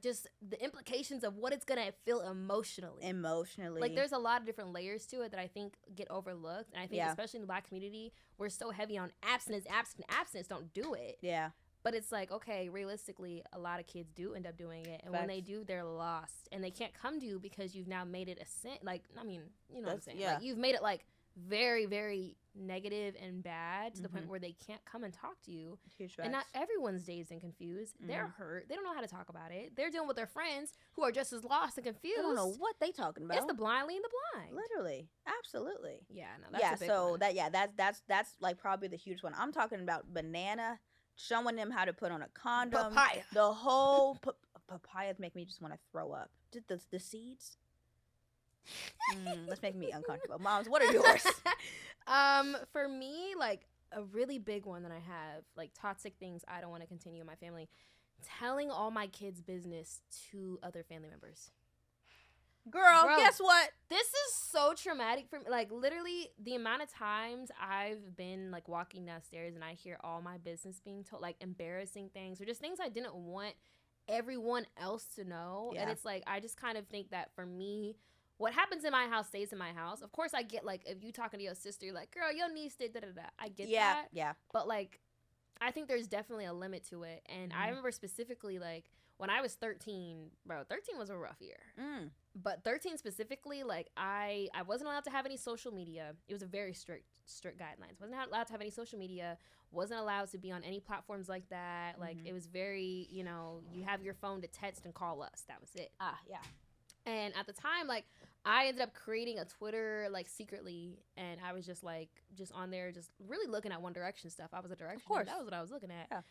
just the implications of what it's gonna feel emotionally. Like, there's a lot of different layers to it that I think get overlooked. And I think especially in the Black community, we're so heavy on abstinence. Don't do it. Yeah. But it's like, okay, realistically, a lot of kids do end up doing it. And when they do, they're lost. And they can't come to you because you've now made it a sin. Like, I mean, you know what I'm saying? Yeah. Like, you've made it, like, very, very negative and bad to the point where they can't come and talk to you. Huge and not everyone's dazed and confused. They're hurt. They don't know how to talk about it. They're dealing with their friends who are just as lost and confused. I don't know what they talking about. It's the blind leading the blind. Literally. Absolutely. Yeah, no, that's a big one. That's like probably the huge one. I'm talking about banana, showing them how to put on a condom. Papaya. The whole papayas make me just want to throw up. Just the seeds. That's making me uncomfortable. Moms, what are yours? For me, like, a really big one that I have, like, toxic things I don't want to continue in my family, telling all my kids' business to other family members. Girl, guess what? This is so traumatic for me. Like, literally, the amount of times I've been, like, walking downstairs and I hear all my business being told, like, embarrassing things or just things I didn't want everyone else to know. Yeah. And it's like, I just kind of think that for me, what happens in my house stays in my house. Of course, I get, like, if you talking to your sister, you're like, girl, your niece did da-da-da. I get that. Yeah. But, like, I think there's definitely a limit to it. And I remember specifically, like, when I was 13, bro, 13 was a rough year. But 13 specifically, like, I wasn't allowed to have any social media. It was a very strict guidelines. Wasn't allowed to have any social media. wasn't allowed to be on any platforms like that. Like, it was very, you know, you have your phone to text and call us. That was it. Yeah. And at the time, like, I ended up creating a Twitter, like, secretly, and I was just, like, just on there just really looking at One Direction stuff. I was a Direction. Of course. That was what I was looking at. Yeah.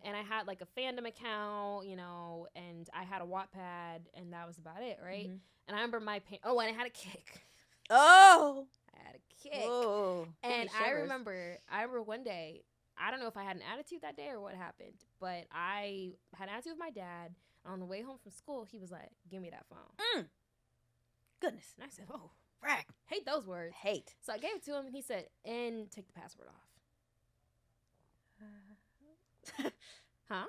And I had, like, a fandom account, you know, and I had a Wattpad, and that was about it, right? And I remember and I had a Kick. Oh! I had a Kick. Oh. And I remember one day, I don't know if I had an attitude that day or what happened, but I had an attitude with my dad. On the way home from school, he was like, give me that phone. Goodness. And I said, oh, frack. Hate those words. Hate. So I gave it to him, and he said, and take the password off. Huh?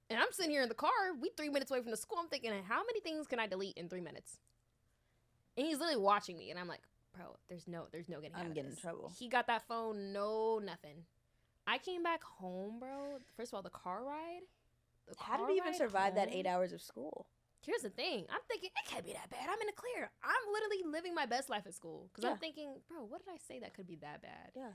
And I'm sitting here in the car. We 3 minutes away from the school. I'm thinking, how many things can I delete in 3 minutes? And he's literally watching me, and I'm like, bro, there's no getting out of this. I'm getting in trouble. He got that phone, nothing. I came back home, bro. First of all, the car ride. How did you even survive that 8 hours of school? Here's the thing. I'm thinking, it can't be that bad. I'm in the clear. I'm literally living my best life at school. Because I'm thinking, bro, what did I say that could be that bad? Yeah.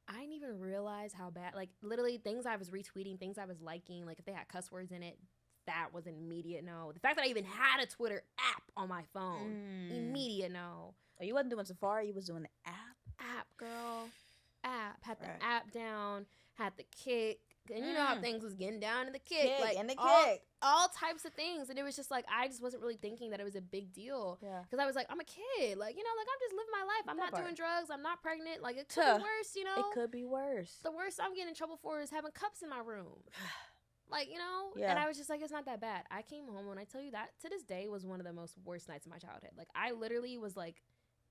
I didn't even realize how bad. Like, literally, things I was retweeting, things I was liking, like, if they had cuss words in it, that was an immediate no. The fact that I even had a Twitter app on my phone, immediate no. Oh, you wasn't doing Safari. You was doing the app? App, girl. App. Had the app down. Had the Kick. And you know how things was getting down in the Kick. Like, and the Kick. All types of things. And it was just like, I just wasn't really thinking that it was a big deal. Yeah. Because I was like, I'm a kid. Like, you know, like, I'm just living my life. I'm not doing drugs. I'm not pregnant. Like, it could be worse, you know? It could be worse. The worst I'm getting in trouble for is having cups in my room. Like, you know? Yeah. And I was just like, it's not that bad. I came home, and I tell you that, to this day, was one of the most worst nights of my childhood. Like, I literally was, like,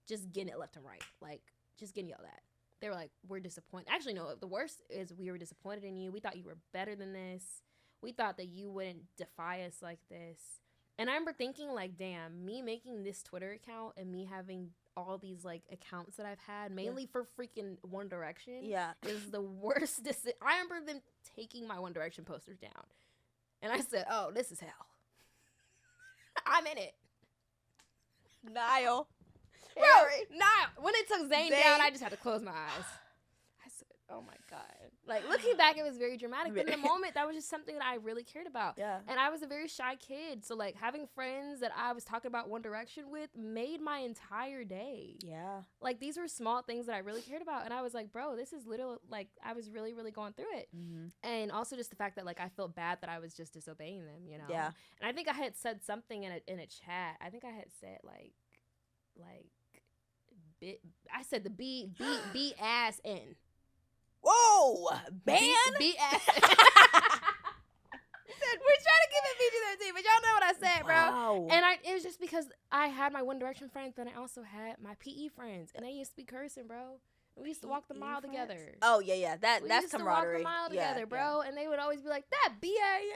just getting it left and right. Like, just getting yelled at. They were like, we're disappointed. Actually, no, the worst is we were disappointed in you. We thought you were better than this. We thought that you wouldn't defy us like this. And I remember thinking, like, damn, me making this Twitter account and me having all these, like, accounts that I've had, mainly for freaking One Direction, is the worst decision. I remember them taking my One Direction posters down. And I said, oh, this is hell. I'm in it. Niall. Bro, when it took Zayn down, I just had to close my eyes. I said, oh my God. Like, looking back, it was very dramatic. But in the moment, that was just something that I really cared about. Yeah. And I was a very shy kid. So, like, having friends that I was talking about One Direction with made my entire day. Yeah. Like, these were small things that I really cared about. And I was like, bro, this is literal. Like, I was really, really going through it. And also just the fact that, like, I felt bad that I was just disobeying them, you know? Yeah. And I think I had said something in a chat. I think I had said, like, I said the B ass N. Whoa, ban? B ass. We're trying to give it PG-13, but y'all know what I said, bro. And it was just because I had my One Direction friends, but I also had my PE friends, and they used to be cursing, bro. We used to walk the mile together. Oh yeah, that's camaraderie. We used to walk the mile together, bro. And they would always be like, "That BA,"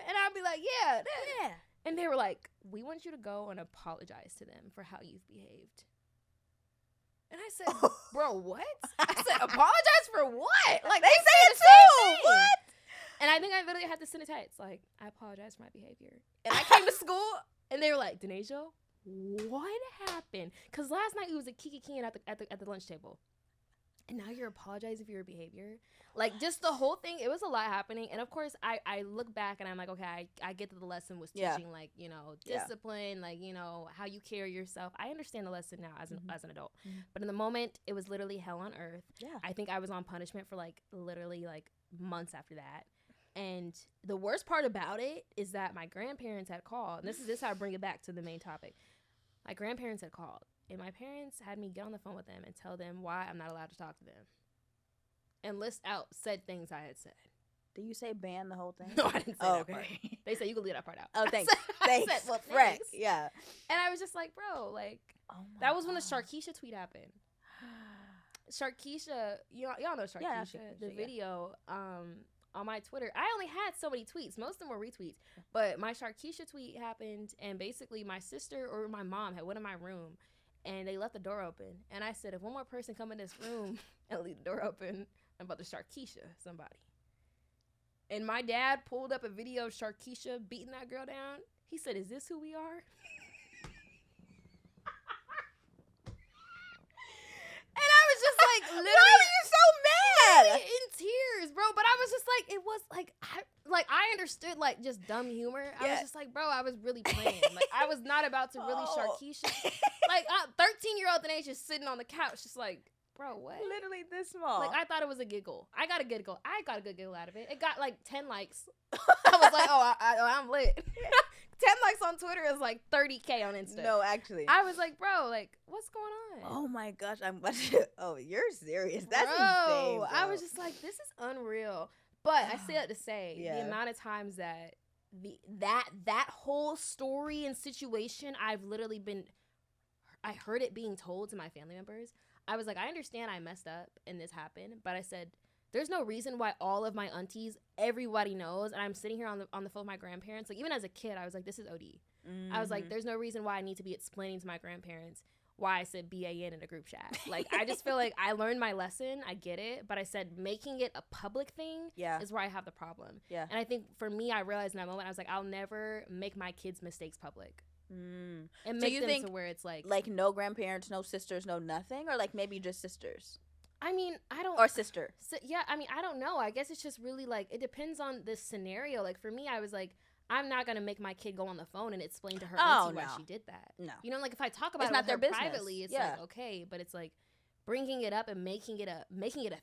and I'd be like, "Yeah, yeah." And they were like, "We want you to go and apologize to them for how you've behaved." And I said, bro, what? I said, apologize for what? Like, they say it too. What? And I think I literally had to send a text, like, I apologize for my behavior. And I came to school, and they were like, Denasia, what happened? Because last night, it was a kiki at the lunch table. And now you're apologizing for your behavior? Like, just the whole thing, it was a lot happening. And, of course, I look back, and I'm like, okay, I get that the lesson was teaching, like, you know, discipline, like, you know, how you carry yourself. I understand the lesson now as an adult. But in the moment, it was literally hell on earth. Yeah. I think I was on punishment for, like, literally, like, months after that. And the worst part about it is that my grandparents had called. And this is how I bring it back to the main topic. My grandparents had called. And my parents had me get on the phone with them and tell them why I'm not allowed to talk to them. And list out said things I had said. Did you say ban the whole thing? No, I didn't say that part. They said you can leave that part out. Oh, thanks. I said, well, thanks. Yeah. And I was just like, bro, like, that was when the Sharkeisha tweet happened. Sharkeisha, y'all know Sharkeisha, the video on my Twitter. I only had so many tweets. Most of them were retweets. But my Sharkeisha tweet happened, and basically my sister or my mom had went in my room, and they left the door open. And I said, if one more person come in this room and leave the door open, I'm about to Sharkeisha somebody. And my dad pulled up a video of Sharkeisha beating that girl down. He said, is this who we are? And I was just like, literally. Why are you so mad? in tears, bro. But I was just like, it was like, I understood like just dumb humor. I was just like, bro, I was really playing. Like I was not about to really Sharkeisha. Like 13-year-old Danae just sitting on the couch, just like, bro, what? Literally this small. Like I thought it was a giggle. I got a good giggle out of it. It got like 10 likes. I was like, I'm lit. 10 likes on Twitter is like 30K on Insta. No, actually. I was like, bro, like, what's going on? Oh my gosh, oh, you're serious. That's insane, bro. I was just like, this is unreal. But I say that to say, the amount of times that that whole story and situation, I heard it being told to my family members. I was like, I understand I messed up and this happened, but I said, there's no reason why all of my aunties, everybody knows, and I'm sitting here on the phone with my grandparents. Like, even as a kid, I was like, this is OD. I was like, there's no reason why I need to be explaining to my grandparents why I said BAN in a group chat. Like, I just feel like I learned my lesson. I get it. But I said making it a public thing is where I have the problem. Yeah. And I think for me, I realized in that moment, I was like, I'll never make my kids' mistakes public. And make them to where it's like no grandparents, no sisters, no nothing? Or like maybe just sisters? I mean, I don't... Or sister. Yeah, I mean, I don't know. I guess it's just really, like, it depends on the scenario. Like, for me, I was like, I'm not going to make my kid go on the phone and explain to her auntie why she did that. No. You know, like, if I talk about it with her privately, it's like, okay. But it's like, bringing it up and making it a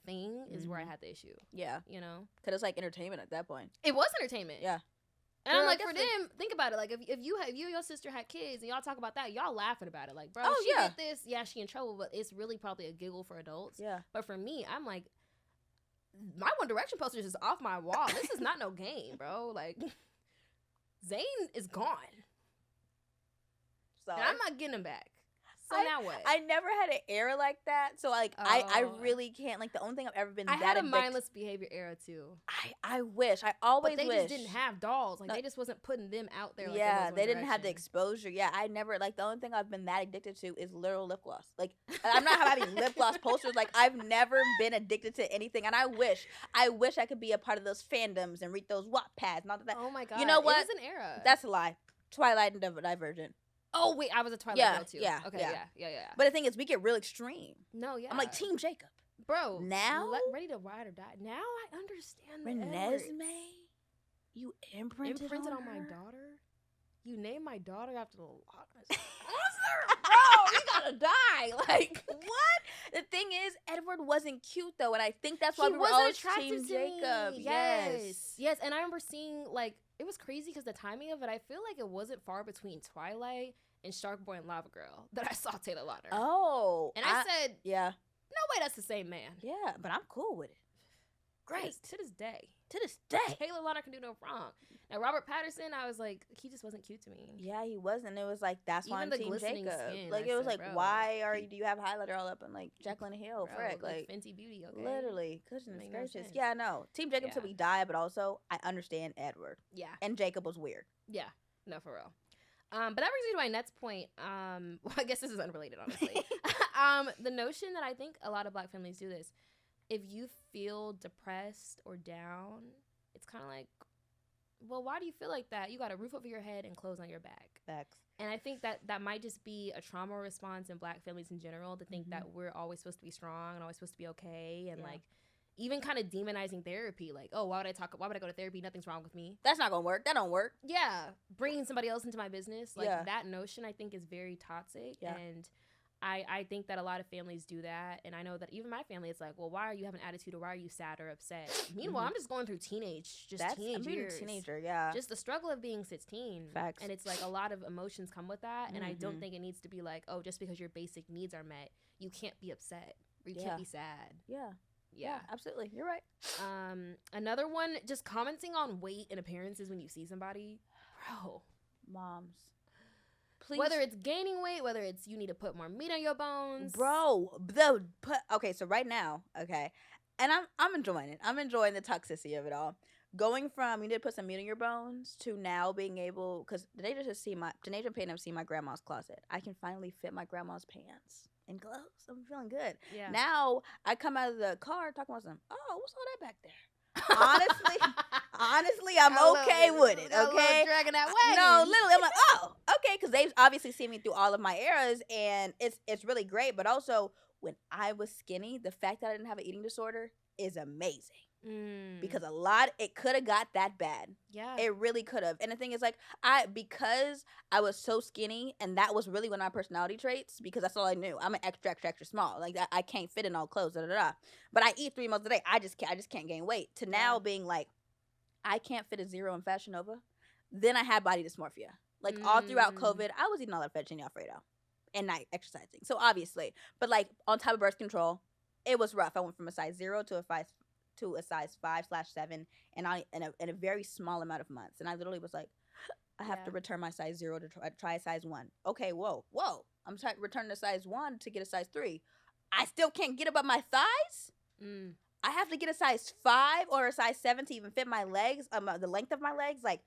thing is where I had the issue. Yeah. You know? Because it's like entertainment at that point. It was entertainment. Yeah. And I'm like, for them, think about it. Like, if you and your sister had kids and y'all talk about that, y'all laughing about it. Like, bro, she did this. Yeah, she in trouble, but it's really probably a giggle for adults. Yeah. But for me, I'm like, my One Direction posters is off my wall. This is not no game, bro. Like, Zayn is gone. Sorry. And I'm not getting him back. So now what? I never had an era like that. So like I really can't. Like the only thing I've ever been I had a mindless behavior era too. I wish. I always wish. But they just didn't have dolls. Like they just wasn't putting them out there. Like they didn't have the exposure. Yeah, I never like the only thing I've been that addicted to is literal lip gloss. Like I'm not having lip gloss posters. Like I've never been addicted to anything. And I wish I could be a part of those fandoms and read those Wattpads and all that. Oh my god. You know what? It was an era. That's a lie. Twilight and Divergent. Oh wait, I was a Twilight girl too. Yeah, okay, yeah. But the thing is, we get real extreme. No, yeah. I'm like Team Jacob, bro. Now ready to ride or die. Now I understand. Renesmee, you imprinted on my daughter. You named my daughter after the Loch Ness Monster, bro. You gotta die. Like what? The thing is, Edward wasn't cute though, and I think that's why we were all Team Jacob. Yes. And I remember seeing like. It was crazy because the timing of it, I feel like it wasn't far between Twilight and Shark Boy and Lava Girl that I saw Taylor Lautner. Oh. And I said, yeah. No way that's the same man. Yeah, but I'm cool with it. Great. To this day. To this day. Taylor Lautner can do no wrong. Now, Robert Pattinson, I was like, he just wasn't cute to me. Yeah, he wasn't. It was like, that's why I'm Team Jacob. Skin, like, it was like, bro, why do you have highlighter all up in like Jaclyn Hill? Frick. Like Fenty Beauty, okay? Literally. Goodness gracious. Yeah, no. Team Jacob till we die, but also, I understand Edward. Yeah. And Jacob was weird. Yeah. No, for real. But that brings me to my next point. Well, I guess this is unrelated, honestly. The notion that I think a lot of Black families do this. If you feel depressed or down, it's kind of like, well, why do you feel like that? You got a roof over your head and clothes on your back. Facts. And I think that might just be a trauma response in Black families in general to think that we're always supposed to be strong and always supposed to be okay. And like even kind of demonizing therapy. Like, oh, why would I go to therapy? Nothing's wrong with me. That's not going to work. That don't work. Yeah. Bringing somebody else into my business. Like that notion I think is very toxic. Yeah. And I think that a lot of families do that. And I know that even my family, it's like, well, why are you having an attitude or why are you sad or upset? Meanwhile, I'm just going through teenage years. Teenager, yeah. Just the struggle of being 16. Facts. And it's like a lot of emotions come with that. And I don't think it needs to be like, oh, just because your basic needs are met, you can't be upset or you can't be sad. Yeah, absolutely. You're right. Another one, just commenting on weight and appearances when you see somebody. Bro. Moms. Please. Whether it's gaining weight, whether it's you need to put more meat on your bones. Bro, okay, so right now, okay, and I'm enjoying it. I'm enjoying the toxicity of it all. Going from you need to put some meat on your bones to now being able, because Denasia paid him to see my grandma's closet. I can finally fit my grandma's pants and gloves. I'm feeling good. Yeah. Now I come out of the car talking about what's all that back there? Honestly, I'm okay with it. Okay, dragging that wagon. No, literally, I'm like, okay, because they've obviously seen me through all of my eras, and it's really great. But also, when I was skinny, the fact that I didn't have an eating disorder is amazing. Because it could have got that bad. Yeah, it really could have. And the thing is, like, because I was so skinny, and that was really one of my personality traits, because that's all I knew. I'm an extra small. Like, I can't fit in all clothes. But I eat 3 meals a day. I just can't gain weight. To now being like, I can't fit a 0 in Fashion Nova. Then I had body dysmorphia. Like, all throughout COVID, I was eating all that fettuccine Alfredo and not exercising. So obviously, but like on top of birth control, it was rough. I went from a size 0 to a size 5/7, and in a very small amount of months. And I literally was like, I have to return my size 0 to try a size 1. Okay, whoa. I'm trying to return to size 1 to get a size 3. I still can't get above my thighs. I have to get a size 5 or a size 7 to even fit my legs, the length of my legs. Like,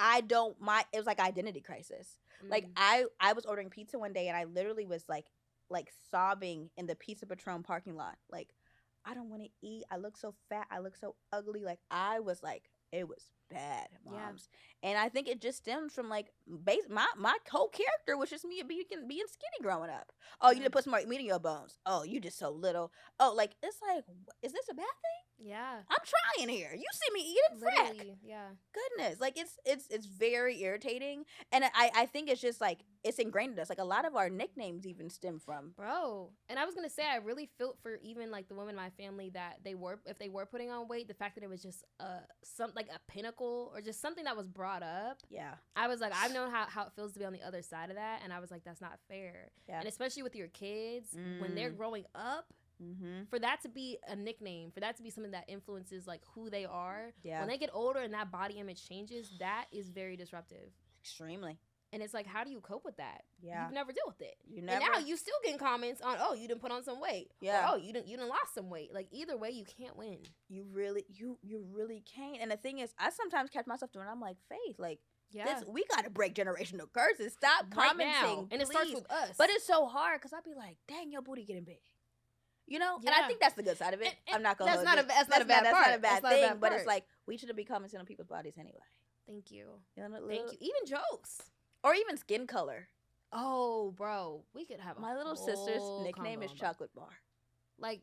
it was like identity crisis. Like, I was ordering pizza one day, and I literally was like sobbing in the Pizza Patron parking lot. Like, I don't want to eat. I look so fat. I look so ugly. Like, I was like, it was bad, moms. And I think it just stems from like my whole character was just me being skinny growing up. Oh, you didn't put some more meat in your bones. Oh, you just so little. Oh, like, it's like, is this a bad thing? Yeah, I'm trying here. You see me eating frack. Yeah. Goodness, like, it's very irritating, and I think it's just like it's ingrained in us. Like, a lot of our nicknames even stem from And I was gonna say, I really felt for even like the women in my family that if they were putting on weight, the fact that it was just like a pinnacle or just something that was brought up. Yeah, I was like, I've known how it feels to be on the other side of that, and I was like, that's not fair. Yeah, and especially with your kids when they're growing up. For that to be a nickname, for that to be something that influences like who they are, when they get older and that body image changes, that is very disruptive. Extremely. And it's like, how do you cope with that? Yeah, you've never dealt with it. You never. And now you still getting comments on, oh, you didn't put on some weight. Yeah. Or, oh, you didn't lost some weight. Like, either way, you can't win. You really can't. And the thing is, I sometimes catch myself doing. I'm like, Faith, like. Yeah, we gotta break generational curses. Stop commenting, now. And it starts with us. But it's so hard because I'd be like, "Dang, your booty getting big," you know. Yeah. And I think that's the good side of it. I'm not gonna. That's not a bad thing. But it's like we shouldn't be commenting on people's bodies anyway. Thank you. Thank you. Even jokes or even skin color. Oh, bro, we could have. My little sister's nickname is Chocolate Bar. Like,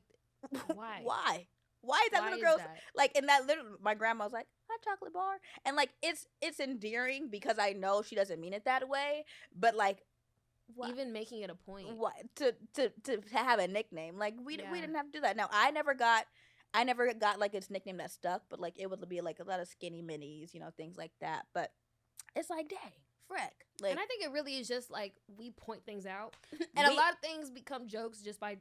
why? Why? Why is that little girl like? And that little my grandma was like, "Hi, Chocolate Bar," and like it's endearing because I know she doesn't mean it that way, but like, even making it a point, what to have a nickname, like we didn't have to do that. Now I never got like its nickname that stuck, but like it would be like a lot of skinny minis, you know, things like that. But it's like, dang, frick. Like, and I think it really is just like we point things out, and a lot of things become jokes just by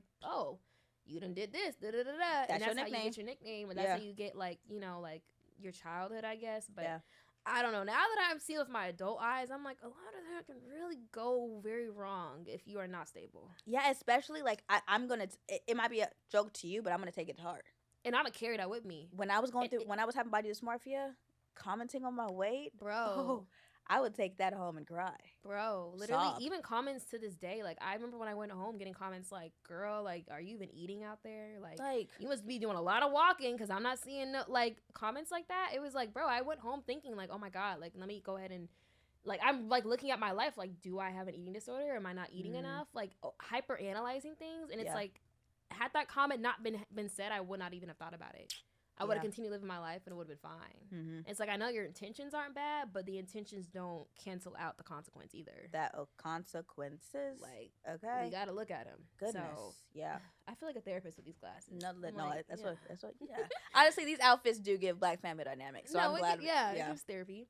you done did this, da da da da, and that's how you get your nickname, and that's how you get like, you know, like your childhood, I guess. But I don't know. Now that I'm seeing with my adult eyes, I'm like, a lot of that can really go very wrong if you are not stable. Yeah, especially like I'm gonna. It might be a joke to you, but I'm gonna take it to heart, and I'm gonna carry that with me. When I was when I was having body dysmorphia, commenting on my weight, bro. I would take that home and cry. Bro, literally, even comments to this day. Like, I remember when I went home getting comments like, girl, like, are you even eating out there? Like you must be doing a lot of walking because I'm not seeing, like, comments like that. It was like, bro, I went home thinking, like, oh, my God, like, let me go ahead and, like, I'm, like, looking at my life, like, do I have an eating disorder? Am I not eating enough? Like, hyper-analyzing things. And it's like, had that comment not been said, I would not even have thought about it. I would have continued living my life and it would have been fine. It's like, I know your intentions aren't bad, but the intentions don't cancel out the consequence either. Consequences? Like, okay. You got to look at them. Goodness. So, yeah. I feel like a therapist with these glasses. That's what, yeah. Honestly, these outfits do give black family dynamics. So I'm glad. It gives therapy.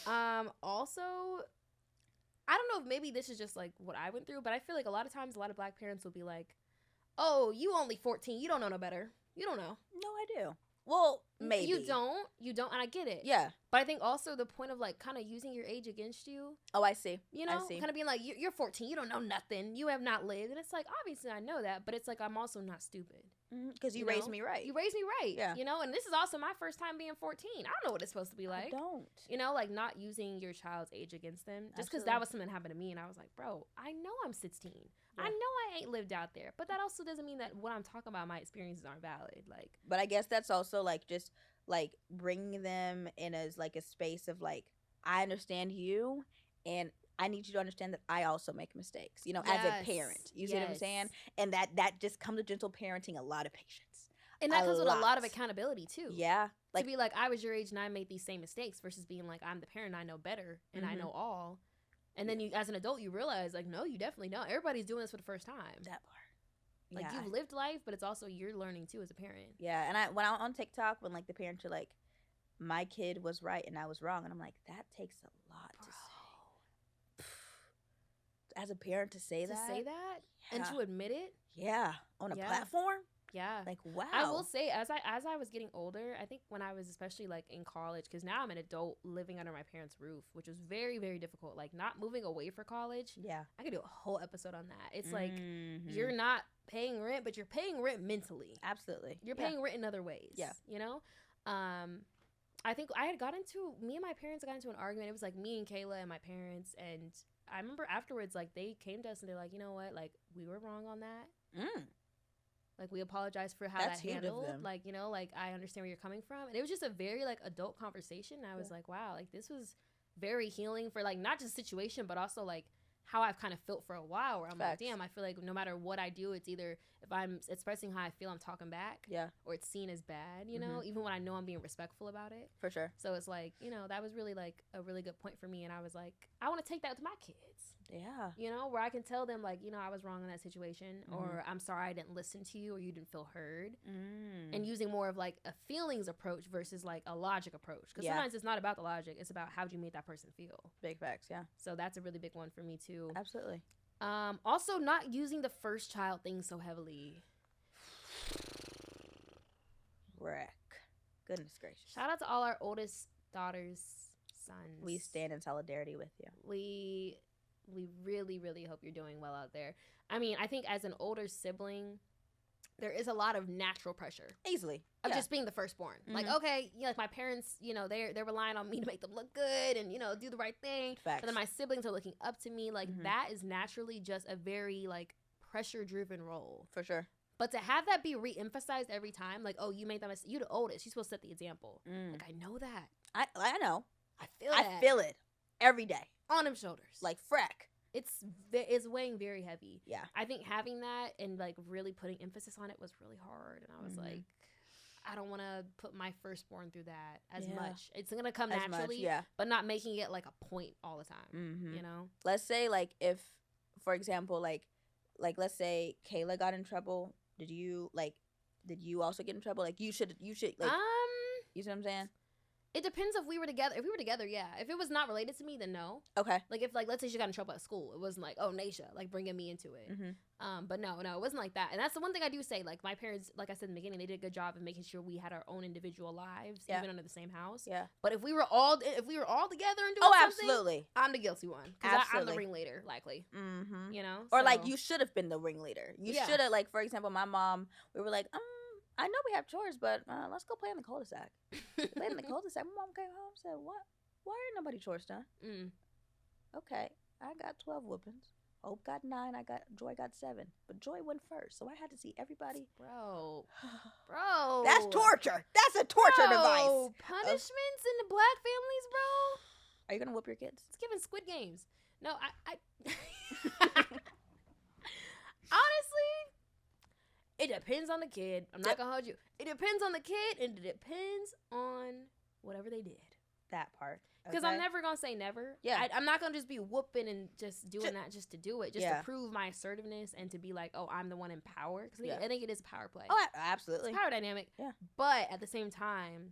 Also, I don't know if maybe this is just like what I went through, but I feel like a lot of times, a lot of black parents will be like, oh, you only 14. You don't know no better. You don't know. No, I do. Well, maybe. You don't, and I get it. Yeah. But I think also the point of, like, kind of using your age against you. Oh, I see. You know? Kind of being like, you're 14, you don't know nothing, you have not lived. And it's like, obviously I know that, but it's like, I'm also not stupid. Because you raised me right. You raised me right. Yeah. You know? And this is also my first time being 14. I don't know what it's supposed to be like. I don't. You know? Like, not using your child's age against them. Just because that was something that happened to me, and I was like, bro, I know I'm 16. Yeah. I know I ain't lived out there. But that also doesn't mean that what I'm talking about, my experiences aren't valid. Like, but I guess that's also, like, just, like, bringing them in as, like, a space of, like, I understand you, and I need you to understand that I also make mistakes, you know, as a parent. You see what I'm saying? And that just comes with gentle parenting, a lot of patience. And that comes with a lot of accountability too. Yeah. Like, to be like, I was your age and I made these same mistakes versus being like, I'm the parent, I know better and I know all. And then you, as an adult, you realize like, no, you definitely don't. Everybody's doing this for the first time. That part. Like, you've lived life, but it's also you're learning too as a parent. Yeah. And when I'm on TikTok, when like the parents are like, my kid was right and I was wrong, and I'm like, that takes a lot to say. As a parent, to say that and to admit it, on a platform, like, wow. I will say, as I was getting older, I think when I was especially like in college, because now I'm an adult living under my parents' roof, which was very, very difficult. Like, not moving away for college. Yeah, I could do a whole episode on that. It's like you're not paying rent, but you're paying rent mentally. Absolutely, you're paying rent in other ways. Yeah, you know. I think me and my parents got into an argument. It was like me and Kayla and my parents, and I remember afterwards, like, they came to us and they're like, you know what, like, we were wrong on that. Like, we apologize for how that handled. Like, you know, like, I understand where you're coming from. And it was just a very, like, adult conversation. And I was like, wow, like, this was very healing for, like, not just the situation, but also, like, how I've kind of felt for a while, where I'm like, damn, I feel like no matter what I do, it's either if I'm expressing how I feel, I'm talking back, or it's seen as bad, you know, even when I know I'm being respectful about it. For sure. So it's like, you know, that was really like a really good point for me, and I was like, I want to take that to my kids. Yeah. You know, where I can tell them, like, you know, I was wrong in that situation, or I'm sorry I didn't listen to you, or you didn't feel heard, and using more of like a feelings approach versus like a logic approach, because sometimes it's not about the logic, it's about how you made that person feel. Big facts. Yeah. So that's a really big one for me too. Absolutely. Also, not using the first child thing so heavily. Wreck. Goodness gracious. Shout out to all our oldest daughters, sons. We stand in solidarity with you. We really, really hope you're doing well out there. I mean, I think as an older sibling, there is a lot of natural pressure. Easily. Of just being the firstborn. Like, okay, you know, like my parents, you know, they're relying on me to make them look good and, you know, do the right thing. Facts. But then my siblings are looking up to me. Like, that is naturally just a very, like, pressure-driven role. For sure. But to have that be re-emphasized every time, like, oh, you made that mistake. You're the oldest. You're supposed to set the example. Like, I know that. I know. I feel that. I feel it every day. On them shoulders. Like, frack. It's weighing very heavy. Yeah. I think having that and, like, really putting emphasis on it was really hard. And I was like, I don't want to put my firstborn through that as much. It's going to come naturally, but not making it, like, a point all the time, you know? Let's say, like, if, for example, like, let's say Kayla got in trouble. Did you also get in trouble? Like, you should, like, you see what I'm saying? It depends if we were together. If we were together, yeah. If it was not related to me, then no. Okay. Like, if, like, let's say she got in trouble at school, it wasn't like, oh, Naisha, like, bringing me into it. But no, it wasn't like that. And that's the one thing I do say. Like, my parents, like I said in the beginning, they did a good job of making sure we had our own individual lives, even under the same house. Yeah. But if we were all together and doing something, absolutely, I'm the guilty one, because I'm the ringleader, likely. You know, or so, like, you should have been the ringleader. You should have, like, for example, my mom. We were like, I know we have chores, but let's go play in the cul-de-sac. Play in the cul-de-sac. My mom came home and said, what? Why ain't nobody chores done? Okay, I got 12 whoopings. Hope got 9. Joy got 7. But Joy went first, so I had to see everybody. Bro. That's torture. That's a torture device. Punishments in the black families, bro. Are you going to whoop your kids? It's giving Squid Games. No, I honestly, it depends on the kid. I'm not going to hold you. It depends on the kid, and it depends on whatever they did. That part. Because I'm never going to say never. Yeah. I'm not going to just be whooping and just doing that just to do it. Just to prove my assertiveness and to be like, oh, I'm the one in power. Because I think it is a power play. Oh, absolutely. It's power dynamic. Yeah. But at the same time,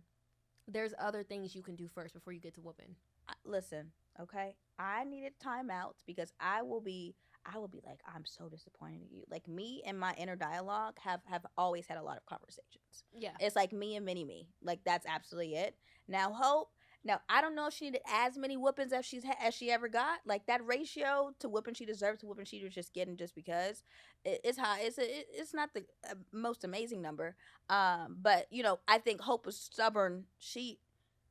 there's other things you can do first before you get to whooping. Listen, okay? I needed timeouts because I will be like, I'm so disappointed in you. Like, me and my inner dialogue have always had a lot of conversations. Yeah. It's like me and mini-me. Like, that's absolutely it. Now, Hope, I don't know if she needed as many whoopings as she ever got. Like, that ratio to whooping she deserved to whooping she was just getting just because it's high. It's not the most amazing number. But, you know, I think Hope was stubborn.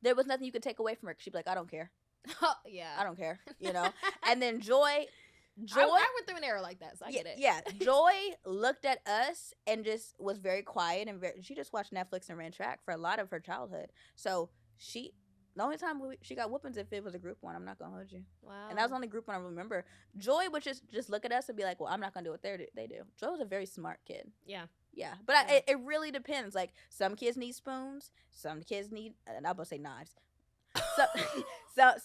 There was nothing you could take away from her. She'd be like, I don't care. Yeah. I don't care, you know? And then Joy, I went through an era like that, so I get it. Yeah, Joy looked at us and just was very quiet and she just watched Netflix and ran track for a lot of her childhood. So The only time she got whoopings if it was a group one. I'm not gonna hold you. Wow. And that was the only group one I remember. Joy would just look at us and be like, "Well, I'm not gonna do what they do." Joy was a very smart kid. Yeah. Yeah, but it really depends. Like some kids need spoons, some kids need, and I'm gonna say knives.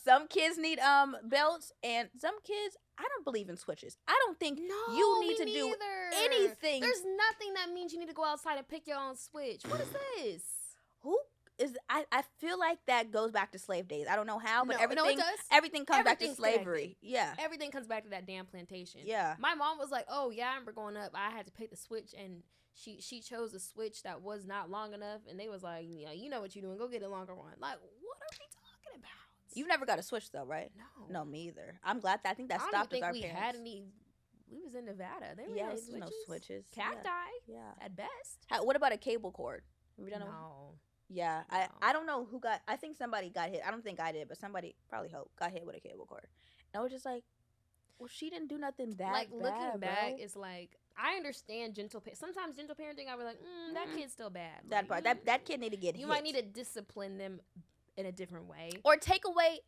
Some kids need belts, and some kids, I don't believe in switches. I don't think you need to do anything. There's nothing that means you need to go outside and pick your own switch. What is this? Who is? I feel like that goes back to slave days. I don't know how, but it does. Everything comes back to slavery. Connected. Yeah, everything comes back to that damn plantation. Yeah, my mom was like, "Oh yeah, I remember growing up. I had to pick the switch and." She chose a switch that was not long enough, and they was like, "Yeah, you know what you're doing. Go get a longer one." Like, what are we talking about? You've never got a switch though, right? No, me either. I'm glad that I think that stopped with our parents. Had any. We was in Nevada. There were no switches. Cacti. Yeah. At best. What about a cable cord? Have we done no. Yeah, no. I don't know who got. I think somebody got hit. I don't think I did, but somebody, probably Hope, got hit with a cable cord. And I was just like, well, she didn't do nothing bad. Like looking back, it's like I understand sometimes gentle parenting. I was like, that kid's still bad. That part, that kid need to get hit. You might need to discipline them in a different way, or take away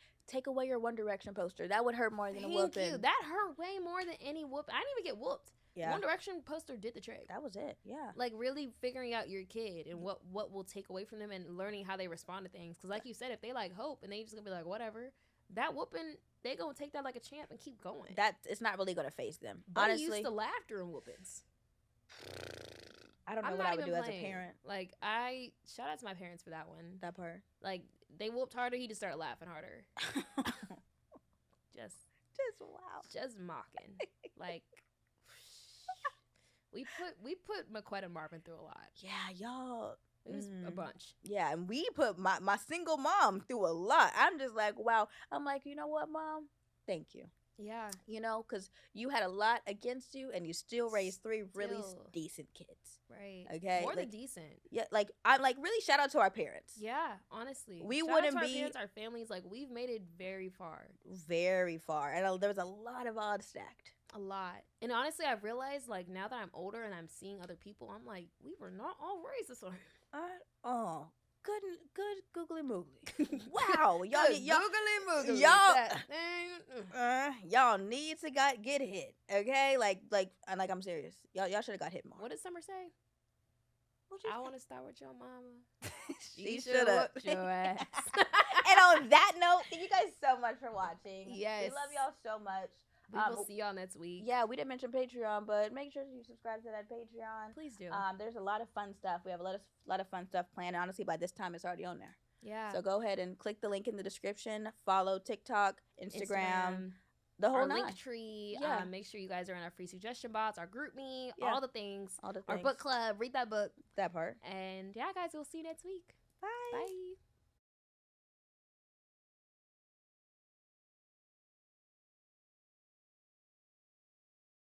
your One Direction poster. That would hurt more than a whooping. Thank you. That hurt way more than any whoop. I didn't even get whooped. Yeah. One Direction poster did the trick. That was it. Yeah. Like really figuring out your kid and what will take away from them and learning how they respond to things. Because like you said, if they like Hope and they just gonna be like whatever, that whooping, they gonna take that like a champ and keep going. That it's not really gonna phase them. But honestly, used to laugh during whoopings. I don't know what I would do as a parent. Like I shout out to my parents for that one. That part. Like they whooped harder, he just started laughing harder. just wow. Just mocking. Like we put McQuett and Marvin through a lot. Yeah, y'all. It was a bunch. Yeah, and we put my single mom through a lot. I'm just like, wow. I'm like, you know what, Mom? Thank you. Yeah. You know, because you had a lot against you, and you still raised three really decent kids. Right. Okay. More than decent. Yeah. Like I'm like really shout out to our parents. Yeah. Honestly, we wouldn't out to be our parents, our families. Like we've made it very far. Very far, and there was a lot of odds stacked. A lot. And honestly, I've realized like now that I'm older and I'm seeing other people, I'm like, we were not all raised this way. Good googly moogly. Wow, y'all googly moogly. Y'all need to get hit. Okay, like I'm serious. Y'all should have got hit more. What did Summer say? I want to start with your mama. She should have whooped your ass. And on that note, thank you guys so much for watching. Yes, we love y'all so much. We will see y'all next week. Yeah, we didn't mention Patreon, but make sure you subscribe to that Patreon. Please do. There's a lot of fun stuff. We have a lot of fun stuff planned. Honestly, by this time, it's already on there. Yeah. So go ahead and click the link in the description. Follow TikTok, Instagram, the whole our link tree. Yeah. Make sure you guys are in our free suggestion box, our group me, all the things. All the things. Our book club. Read that book. That part. And yeah, guys, we'll see you next week. Bye. Bye.